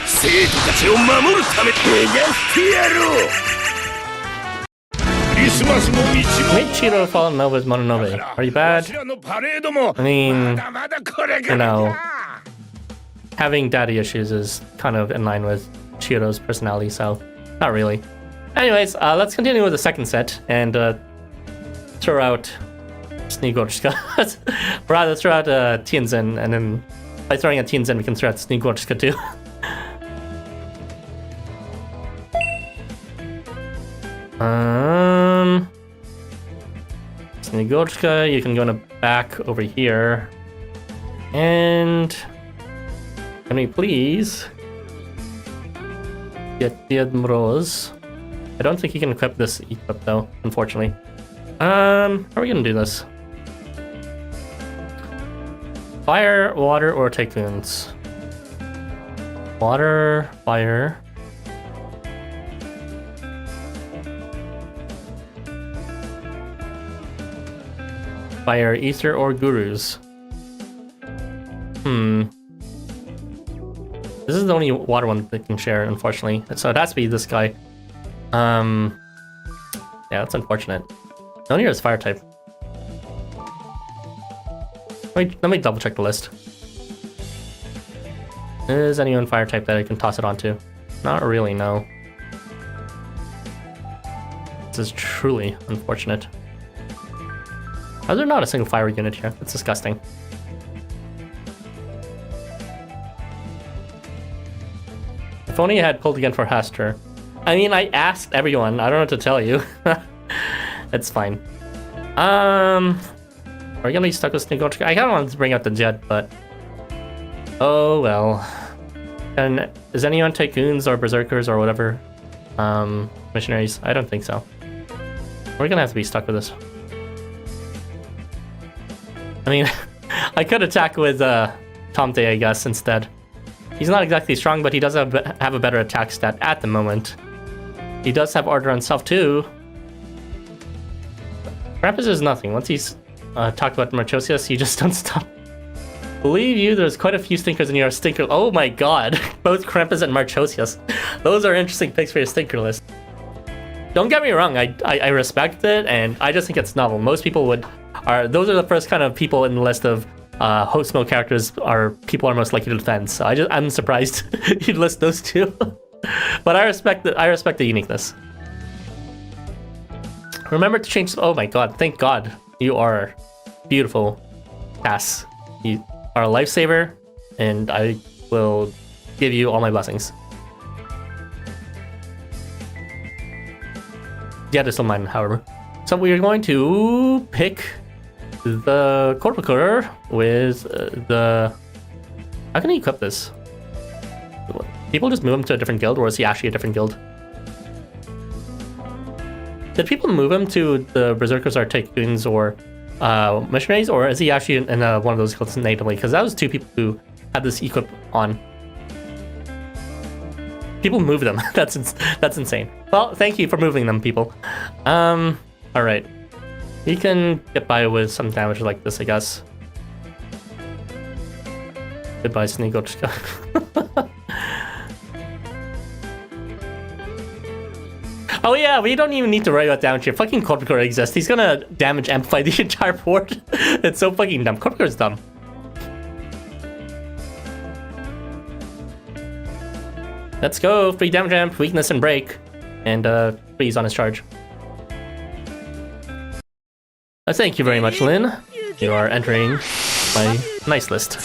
生徒たちを守るため逃がしてやろうクリスマスの道も Made Cheeto fall in love with Mononobe. Pretty bad. のパレードも I mean, まだまだこれ you から know, か having daddy issues is kind of in line with Cheeto's personality, so not really. Anyways, let's continue with the second set and throw out Snegurochka. Rather, throw out Tianzun, and then by throwing out Tianzun, we can throw out Snegurochka too. Snegurochka, you can go in the back over here. And can we please get the Moroz? I don't think you can equip this equip though, unfortunately. How are we gonna do this? Fire, water, or tycoons? Water, fire. Fire, ether, or gurus? This is the only water one that can share, unfortunately. So it has to be this guy. Yeah, that's unfortunate. No one here is fire type. Let me double check the list. Is anyone fire type that I can toss it onto? Not really, no. This is truly unfortunate. How is there not a single fire unit here? That's disgusting. If only I had pulled again for Hastur. I mean, I asked everyone. I don't know what to tell you. It's fine. Are we gonna be stuck with Snegurochka? I kinda wanted to bring out the jet, but... oh well. And is anyone tycoons or berserkers or whatever? Missionaries? I don't think so. We're gonna have to be stuck with this. I mean, I could attack with Tomte, I guess, instead. He's not exactly strong, but he does have a better attack stat at the moment. He does have order on self too. Krampus is nothing. Once he's talked about Marchosius, he just don't stop. Believe you, there's quite a few stinkers in your stinker. Oh my god, both Krampus and Marchosius. Those are interesting picks for your stinker list. Don't get me wrong, I respect it, and I just think it's novel. Most people those are the first kind of people in the list of Housamo characters people are most likely to defend. So I'm surprised you'd list those two. But I respect the uniqueness. Remember to change. Oh my god! Thank God you are beautiful, Cass. You are a lifesaver, and I will give you all my blessings. Yeah, there's still mine, however. So we are going to pick the Korpokkur with the... How can he equip this? People just move him to a different guild, or is he actually a different guild? Did people move him to the Berserkers or Tycoons or Missionaries, or is he actually in one of those guilds natively? Because that was two people who had this equip on. People move them. That's insane. Well, thank you for moving them, people. Alright. He can get by with some damage like this, I guess. Goodbye, Snegurochka. Oh yeah, we don't even need to worry about damage here. Fucking Korpokkur exists. He's gonna damage amplify the entire board. It's so fucking dumb. Korpokkur's dumb. Let's go. Free damage amp, weakness, and break. And freeze on his charge. Thank you very much, Lin. You are entering my nice list.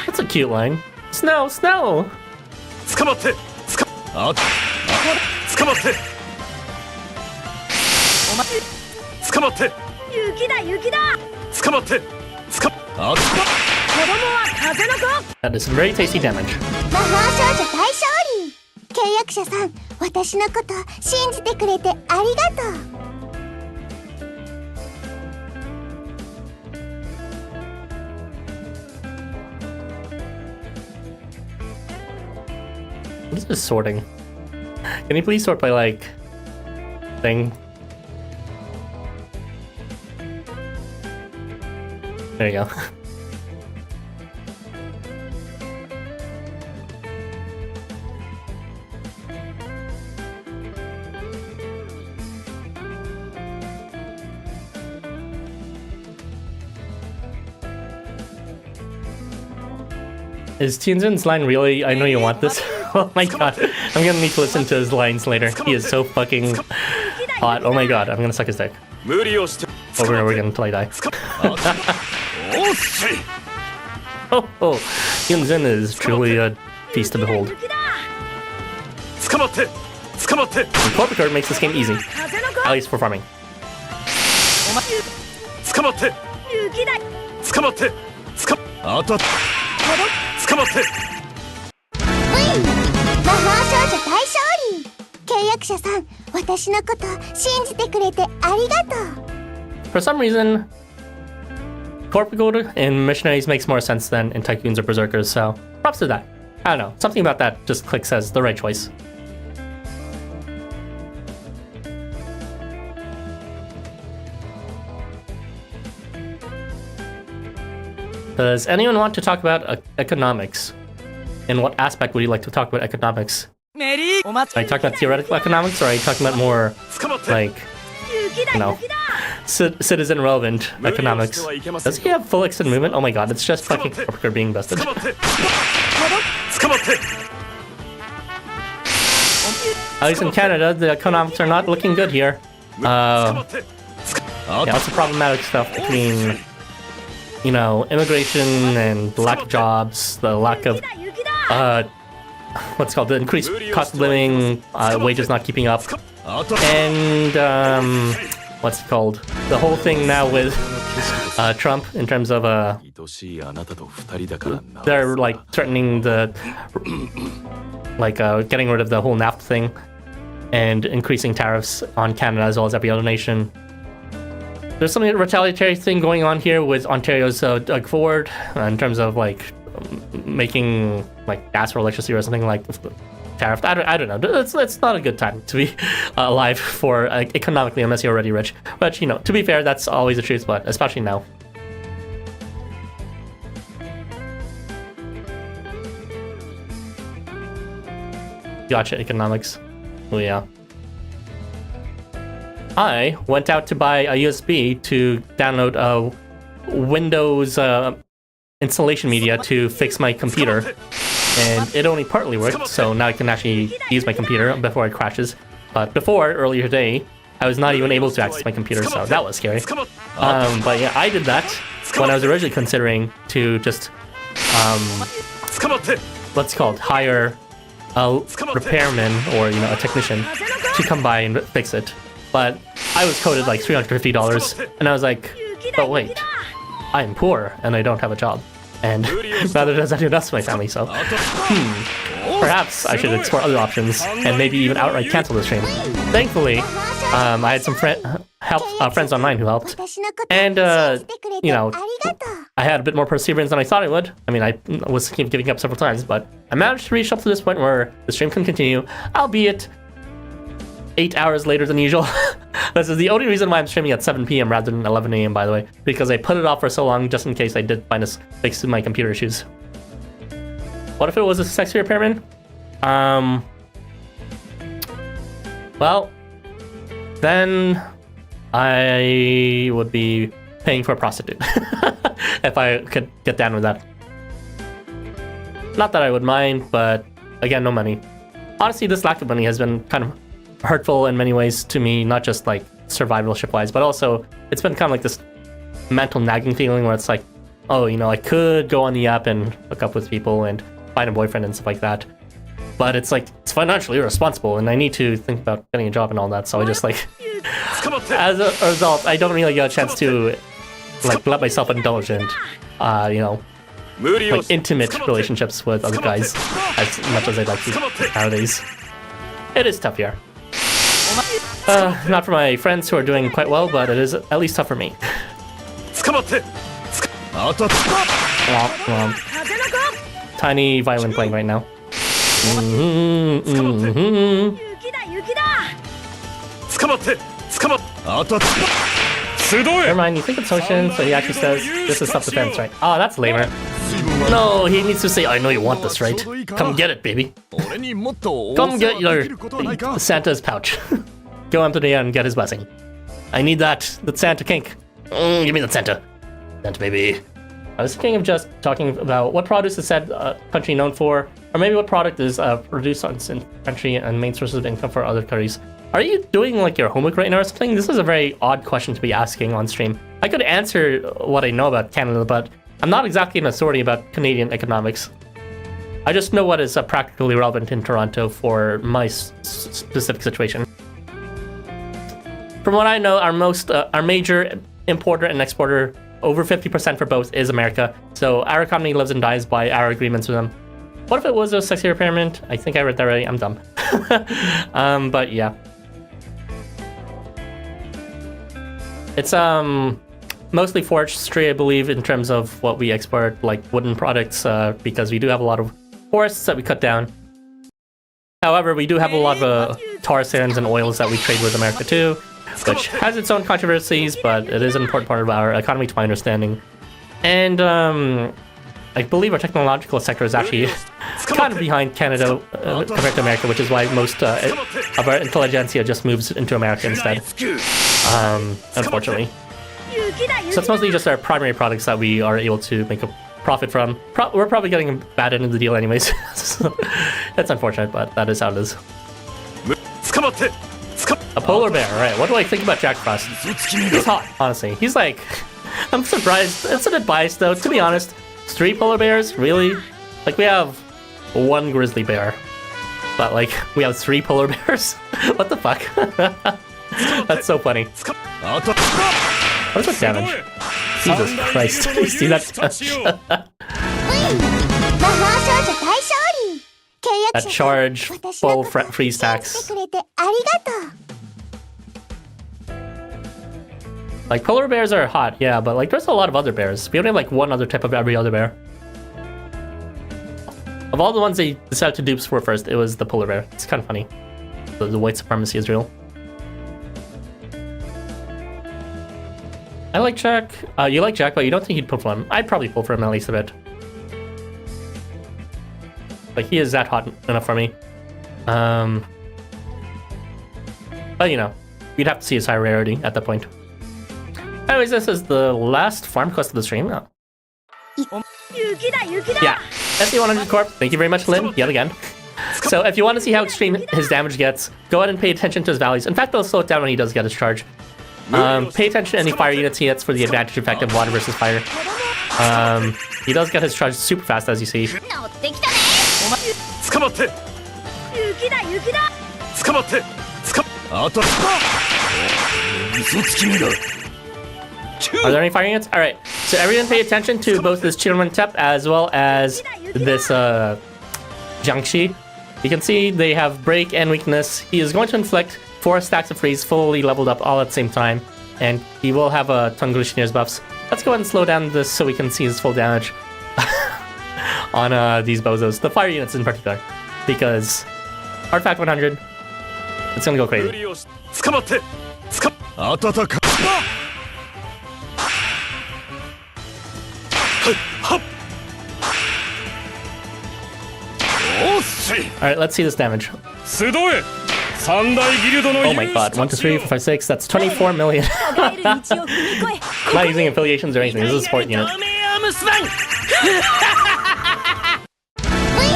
That's a cute line. Snow, snow! That is some very tasty damage. 魔法少女大勝利。契約者さん、私のこと信じてくれてありがとう。What is this sorting? Can you please sort by like thing? There you go. Is Tianzun's line really? I know you want this. Oh my god. I'm gonna need to listen to his lines later. He is so fucking hot. Oh my god. I'm gonna suck his dick. Over and over again until I die. Oh, Tianzun is truly a feast to behold. And Korpokkur makes this game easy. At least for farming. 魔法少女大勝利。契約者さん、私のこと信じてくれてありがとう。 For some reason, Korpokkur in Missionaries makes more sense than in Tycoons or Berserkers, so props to that. I don't know, something about that just clicks as the right choice. Does anyone want to talk about economics? In what aspect would you like to talk about economics? Are you talking about theoretical economics, or are you talking about more, like, you know, citizen relevant economics? Does he have full extended movement? Oh my god, it's just fucking Korpokkur being bested. At least in Canada, the economics are not looking good here. Yeah, lots of problematic stuff between, you know, immigration and the lack of jobs, the lack of, what's it called, the increased cost of living, wages not keeping up, and, what's it called, the whole thing now with Trump in terms of, they're like threatening the, like, getting rid of the whole NAFTA thing and increasing tariffs on Canada as well as every other nation. There's some retaliatory thing going on here with Ontario's Doug Ford in terms of like making like gas or electricity or something like tariff. I don't know. It's not a good time to be alive for economically unless you're already rich. But you know, to be fair, that's always the truth. But especially now. Gotcha, economics. Oh yeah. I went out to buy a USB to download a Windows installation media to fix my computer, and it only partly worked, so now I can actually use my computer before it crashes. But before, earlier today, I was not even able to access my computer, so that was scary. But yeah, I did that when I was originally considering to just, what's it called, hire a repairman or, you know, a technician to come by and fix it. But I was quoted like $350, and I was like, but wait, I'm poor and I don't have a job, and neither does anyone else in my family, so perhaps I should explore other options and maybe even outright cancel the stream. Thankfully, I had some friends online who helped, and you know, I had a bit more perseverance than I thought I would. I mean, I was giving up several times, but I managed to reach up to this point where the stream can continue, albeit 8 hours later than usual. This is the only reason why I'm streaming at 7 p.m. rather than 11 a.m. by the way, because I put it off for so long just in case I did find a fix to my computer issues. What if it was a sexy repairman? Well, then I would be paying for a prostitute if I could get down with that. Not that I would mind, but again, no money. Honestly, this lack of money has been kind of hurtful in many ways to me, not just like survivalship wise, but also it's been kind of like this mental nagging feeling where it's like, oh, you know, I could go on the app and hook up with people and find a boyfriend and stuff like that, but it's like, it's financially irresponsible and I need to think about getting a job and all that, so I just like, as a result, I don't really get a chance to like let myself indulge and, you know, like intimate relationships with other guys as much as I'd like to nowadays. It is tough here. Not for my friends who are doing quite well, but it is at least tough for me. Tiny violin playing right now. Never mind, you think it's Ocean, so he actually says this is self-defense, right? Oh, that's lamer. No, he needs to say, I know you want this, right? Come get it, baby. Come get your Santa's pouch. Go up today and get his blessing. I need that. The Santa kink. Give me that Santa. Santa, baby. I was thinking of just talking about what produce is said country known for, or maybe what product is produced on country and main sources of income for other countries. Are you doing like your homework right now or something? This is a very odd question to be asking on stream. I could answer what I know about Canada, but I'm not exactly an authority about Canadian economics. I just know what is practically relevant in Toronto for my specific situation. From what I know, our major importer and exporter, over 50% for both, is America. So our economy lives and dies by our agreements with them. What if it was a sexy repairment? I think I read that already. I'm dumb. But yeah. It's mostly forestry, I believe, in terms of what we export, like wooden products, because we do have a lot of forests that we cut down. However, we do have a lot of tar sands and oils that we trade with America too, which has its own controversies, but it is an important part of our economy to my understanding. And I believe our technological sector is actually kind of behind Canada compared to America, which is why most of our intelligentsia just moves into America instead, unfortunately. So it's mostly just our primary products that we are able to make a profit from. We're probably getting a bad end of the deal anyways. So that's unfortunate, but that is how it is. A polar bear, right? What do I think about Jack Frost? He's hot, honestly. He's like, I'm surprised. It's a bit biased though, to be honest. 3 polar bears? Really? Like, we have 1 grizzly bear, but like, we have 3 polar bears? What the fuck? That's so funny. What is that damage? Jesus Christ. You see that damage? That charge, full freeze stacks. Like, polar bears are hot, yeah, but like, there's a lot of other bears. We only have like 1 other type of every other bear. Of all the ones they decided to dupe for first, it was the polar bear. It's kind of funny. The white supremacy is real. I like Jack. You like Jack, but you don't think you'd pull for him. I'd probably pull for him at least a bit. Like, he is that hot enough for me. But you know, you'd have to see his high rarity at that point. Anyways, this is the last farm quest of the stream. Oh. Yeah, SE100 Corp, thank you very much, Lynn, yet again. So if you want to see how extreme his damage gets, go ahead and pay attention to his values. In fact, they'll slow it down when he does get his charge. Pay attention to any fire units he gets for the advantage effect of water versus fire. He does get his charge super fast, as you see. Are there any fire units? Alright, so everyone pay attention to both this Chilman Tep as well as this Jiangxi. You can see they have break and weakness. He is going to inflict 4 stacks of freeze fully leveled up all at the same time, and he will have a Tungulishinier's buffs. Let's go ahead and slow down this so we can see his full damage on these bozos, the fire units in particular, because Artifact 100, it's gonna go crazy. Alright, let's see this damage. Oh my god, 1, 2, 3, 4, 5, 6, that's 24 million. I'm not using affiliations or anything, this is a support unit.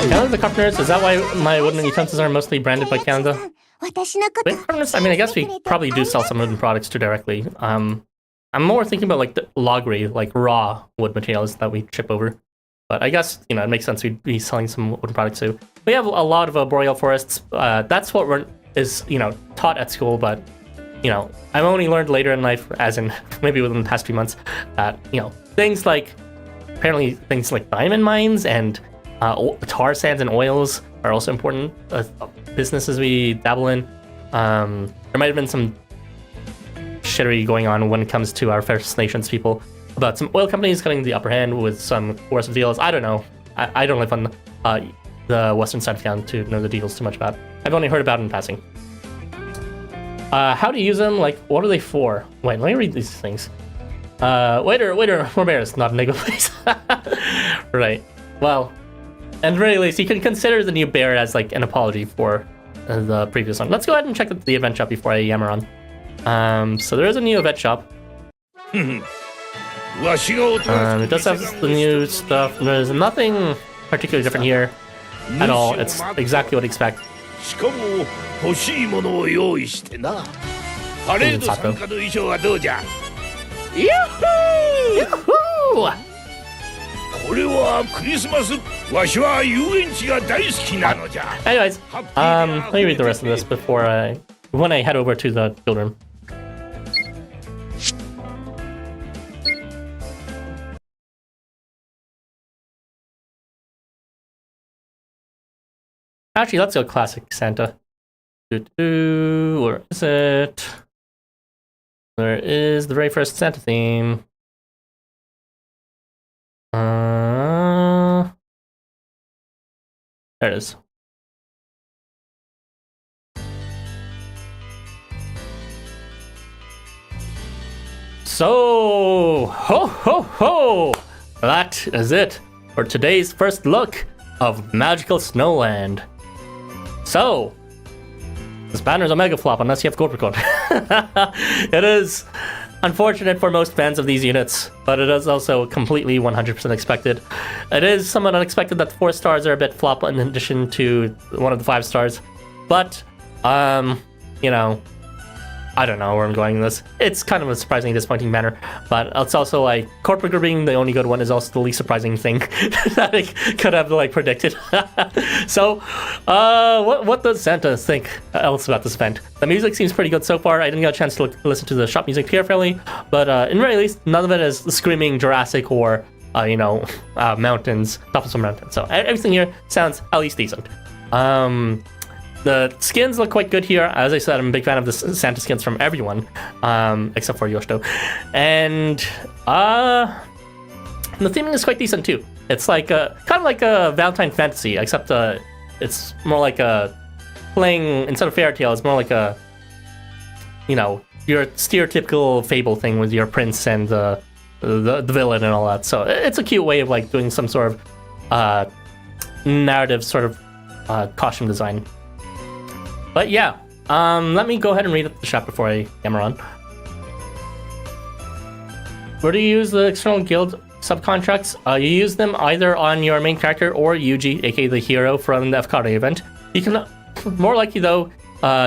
Canada the Carpenters, is that why my wooden utensils are mostly branded by Canada? Wait, I mean, I guess we probably do sell some wooden products too directly. I'm more thinking about like the loggery, like raw wood materials that we ship over. But I guess, you know, it makes sense we'd be selling some wooden products too. We have a lot of boreal forests. That's what is, you know, taught at school, but, you know, I've only learned later in life, as in maybe within the past few months, that, you know, things like apparently things like diamond mines and tar sands and oils are also important businesses we dabble in. There might have been some shittery going on when it comes to our First Nations people about some oil companies getting the upper hand with some coercive deals. I don't know. I don't live on the western side of town to know the deals too much about. I've only heard about it in passing. How to use them? Like, what are they for? Wait, let me read these things. Waiter, more bears. Not a nego, please. Right. Well, and very least, you can consider the new bear as like an apology for the previous one. Let's go ahead and check the event shop before I yammer on. So there is a new event shop. It does have the new stuff. There's nothing particularly different here at all. It's exactly what I expect. しかも欲しいものを用意してな。パレード参加の衣装はどうじゃ。ユッホー！これはクリスマス。わしは遊園地が大好きなのじゃ。Anyways, let me read the rest of this before when I head over to the guild room. Actually, let's go classic Santa. Where is it? There is the very first Santa theme. There it is. So, ho ho ho! That is it for today's first look of Magical Snowland. So, this banner's a mega flop unless you have Korpokkur. It is unfortunate for most fans of these units, but it is also completely 100% expected. It is somewhat unexpected that the 4 stars are a bit flop in addition to one of the 5 stars. But, you know, I don't know where I'm going with this. It's kind of a surprisingly disappointing banner, but it's also like Korpokkur being the only good one is also the least surprising thing that I could have like predicted. So, what does Santa think else about this event? The music seems pretty good so far. I didn't get a chance to listen to the shop music carefully, but in very least, none of it is screaming Jurassic or mountains, tops of some mountains. So everything here sounds at least decent. The skins look quite good here. As I said, I'm a big fan of the Santa skins from everyone, except for Yoshito. And the theming is quite decent too. It's like kind of like a Valentine fantasy, except it's more like a playing instead of fairy tale. It's more like a your stereotypical fable thing with your prince and the villain and all that. So it's a cute way of like doing some sort of narrative sort of costume design. But yeah, let me go ahead and read the shop before I hammer on. Where do you use the external guild subcontracts? You use them either on your main character or Yuji, aka the hero from the FKD event. You can, more likely though,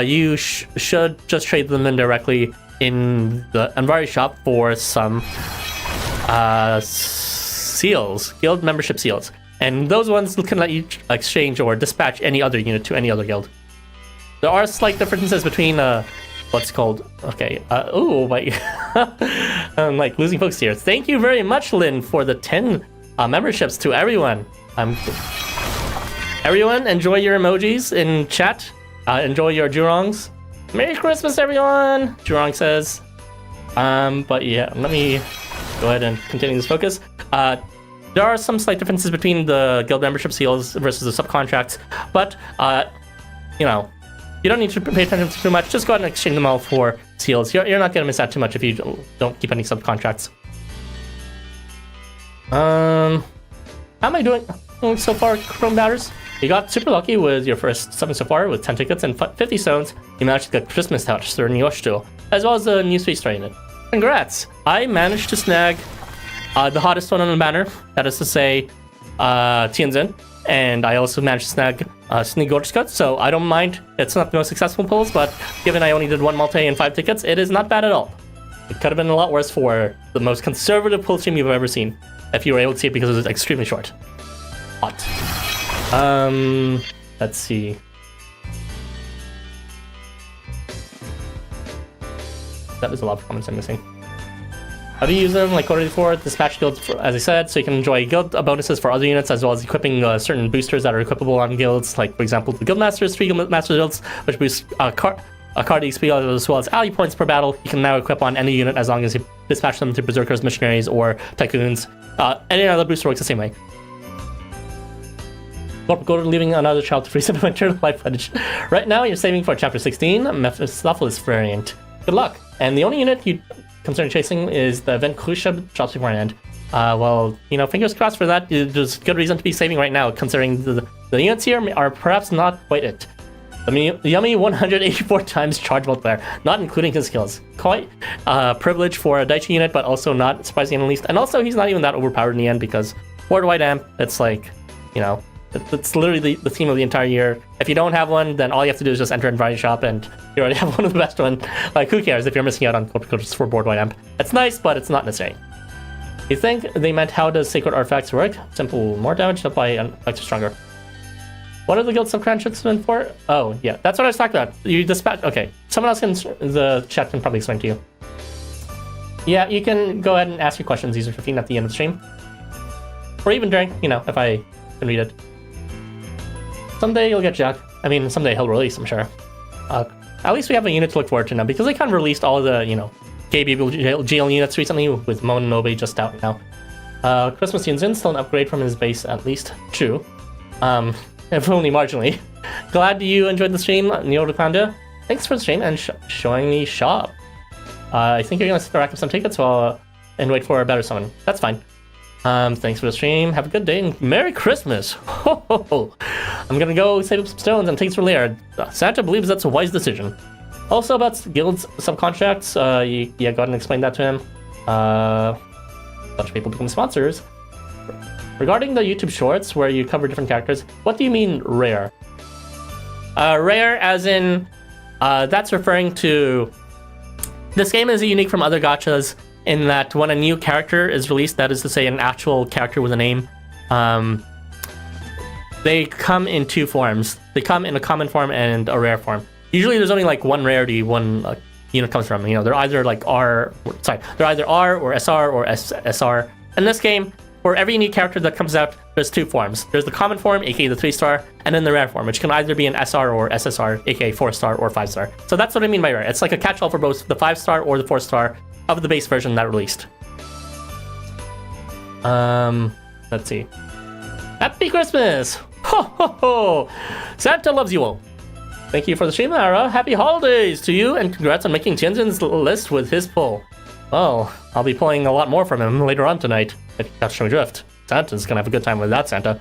you should just trade them in directly in the Envari shop for some seals, guild membership seals. And those ones can let you exchange or dispatch any other unit to any other guild. There are slight differences between what's called I'm like losing focus here. Thank you very much, Lynn, for the 10 memberships to everyone. Everyone, enjoy your emojis in chat. Enjoy your Jurongs. Merry Christmas, everyone, Jurong says. But yeah, let me go ahead and continue this focus. There are some slight differences between the guild membership seals versus the subcontracts, but you don't need to pay attention to too much. Just go ahead and exchange them all for seals. You're not going to miss out too much if you don't keep any subcontracts. How am I doing so far, Chrome Batters? You got super lucky with your first summon so far with 10 tickets and 50 stones. You managed to get Christmas Hastur and Yoshito, as well as the new Sweet Star unit. Congrats! I managed to snag the hottest one on the banner, that is to say, Tianzun. And I also managed to snag Snegurochka, so I don't mind. It's not the most successful pulls, but given I only did 1 multi and 5 tickets, it is not bad at all. It could have been a lot worse for the most conservative pull stream you've ever seen, if you were able to see it because it was extremely short. Hot. Let's see. That was a lot of comments I'm missing. How do you use them? Like already before, dispatch guilds, as I said, so you can enjoy guild bonuses for other units, as well as equipping certain boosters that are equipable on guilds, like, for example, the Guild Masters, 3 Guild Master guilds, which boost card XP as well as ally points per battle. You can now equip on any unit as long as you dispatch them to Berserkers, Missionaries, or Tycoons. Any other booster works the same way. Korpokkur, leaving another child to freeze in winter life footage. Right now, you're saving for Chapter 16, Mephistopheles variant. Good luck. And the only unit you consider chasing is the event Khrushchev drops beforehand. Well, you know, fingers crossed for that. There's good reason to be saving right now, considering the units here are perhaps not quite it. The yummy 184 times charge multiplier, not including his skills. Quite privilege for a Daichi unit, but also not surprising in the least. And also, he's not even that overpowered in the end, because Worldwide Amp, it's like, you know, it's literally the theme of the entire year. If you don't have one, then all you have to do is just enter in Variety Shop, and you already have one of the best ones. Like, who cares if you're missing out on Korpokkur for Worldwide Amp? It's nice, but it's not necessary. You think they meant how does Sacred Artifacts work? Simple, more damage to apply and effects stronger. What are the guild subconscious meant for? Oh, yeah, that's what I was talking about. You dispatch. Okay, someone else in the chat can probably explain to you. Yeah, you can go ahead and ask your questions, User 15, at the end of the stream, or even during. You know, if I can read it. Someday you'll get Jack. I mean, someday he'll release, I'm sure. At least we have a unit to look forward to now, because they kind of released all of the, you know, gay baby jail units recently, with Mononobe just out now. Christmas Tianzun, still an upgrade from his base at least. True. If only marginally. Glad you enjoyed the stream, Neo Rukanda. Thanks for the stream and showing me shop. I think you're gonna rack up some tickets and wait for a better summon. That's fine. Thanks for the stream. Have a good day and Merry Christmas. Ho, ho, ho. I'm gonna go save up some stones and tickets for later. Santa believes that's a wise decision. Also about guilds subcontracts, yeah, go ahead and explain that to him. A bunch of people become sponsors. Regarding the YouTube shorts where you cover different characters, what do you mean rare? Rare as in, that's referring to, this game is unique from other gachas in that when a new character is released, that is to say an actual character with a name, they come in two forms. They come in a common form and a rare form. Usually there's only like one rarity one unit comes from. You know, they're either like R or SR or SR. In this game, for every new character that comes out, there's two forms. There's the common form, aka the 3-star, and then the rare form, which can either be an SR or SSR, aka 4-star or 5-star. So that's what I mean by rare. It's like a catch-all for both the 5-star or the 4-star of the base version that released. Let's see. Happy Christmas! Ho ho ho! Santa loves you all. Thank you for the stream, Ara. Happy holidays to you, and congrats on making Tianzun's list with his pull. Well, I'll be pulling a lot more from him later on tonight. If you catch my drift. Santa's gonna have a good time with that, Santa.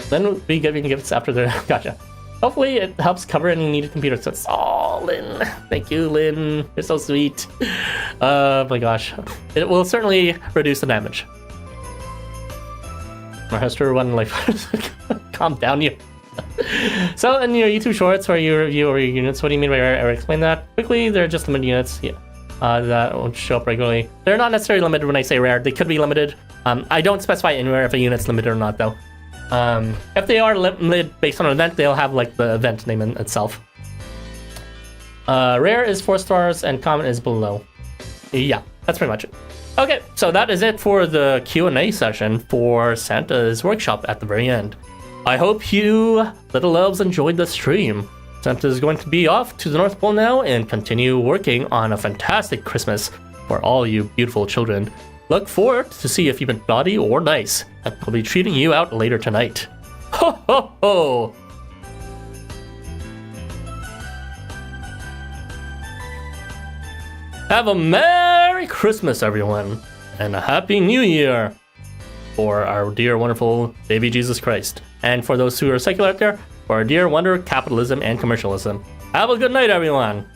Then we'll be giving gifts after the... Gotcha. Hopefully it helps cover any needed computer sets. Oh, Lynn. Thank you, Lynn. You're so sweet. Oh my gosh. It will certainly reduce the damage. My Hastur one life. Calm down, you. So, in your YouTube shorts where you review over your units, what do you mean by rare? Explain that. Quickly, they're just limited units. Yeah. That won't show up regularly. They're not necessarily limited when I say rare. They could be limited. I don't specify anywhere if a unit's limited or not, though. If they are limited based on an event, they'll have like the event name in itself. Rare is 4 stars and common is below. Yeah, that's pretty much it. Okay, so that is it for the Q&A session for Santa's workshop at the very end. I hope you little elves enjoyed the stream. Santa is going to be off to the North Pole now and continue working on a fantastic Christmas for all you beautiful children. Look forward to see if you've been naughty or nice, and I'll be treating you out later tonight. Ho ho ho! Have a Merry Christmas, everyone, and a Happy New Year for our dear, wonderful baby Jesus Christ. And for those who are secular out there, for our dear wonder, capitalism and commercialism. Have a good night, everyone!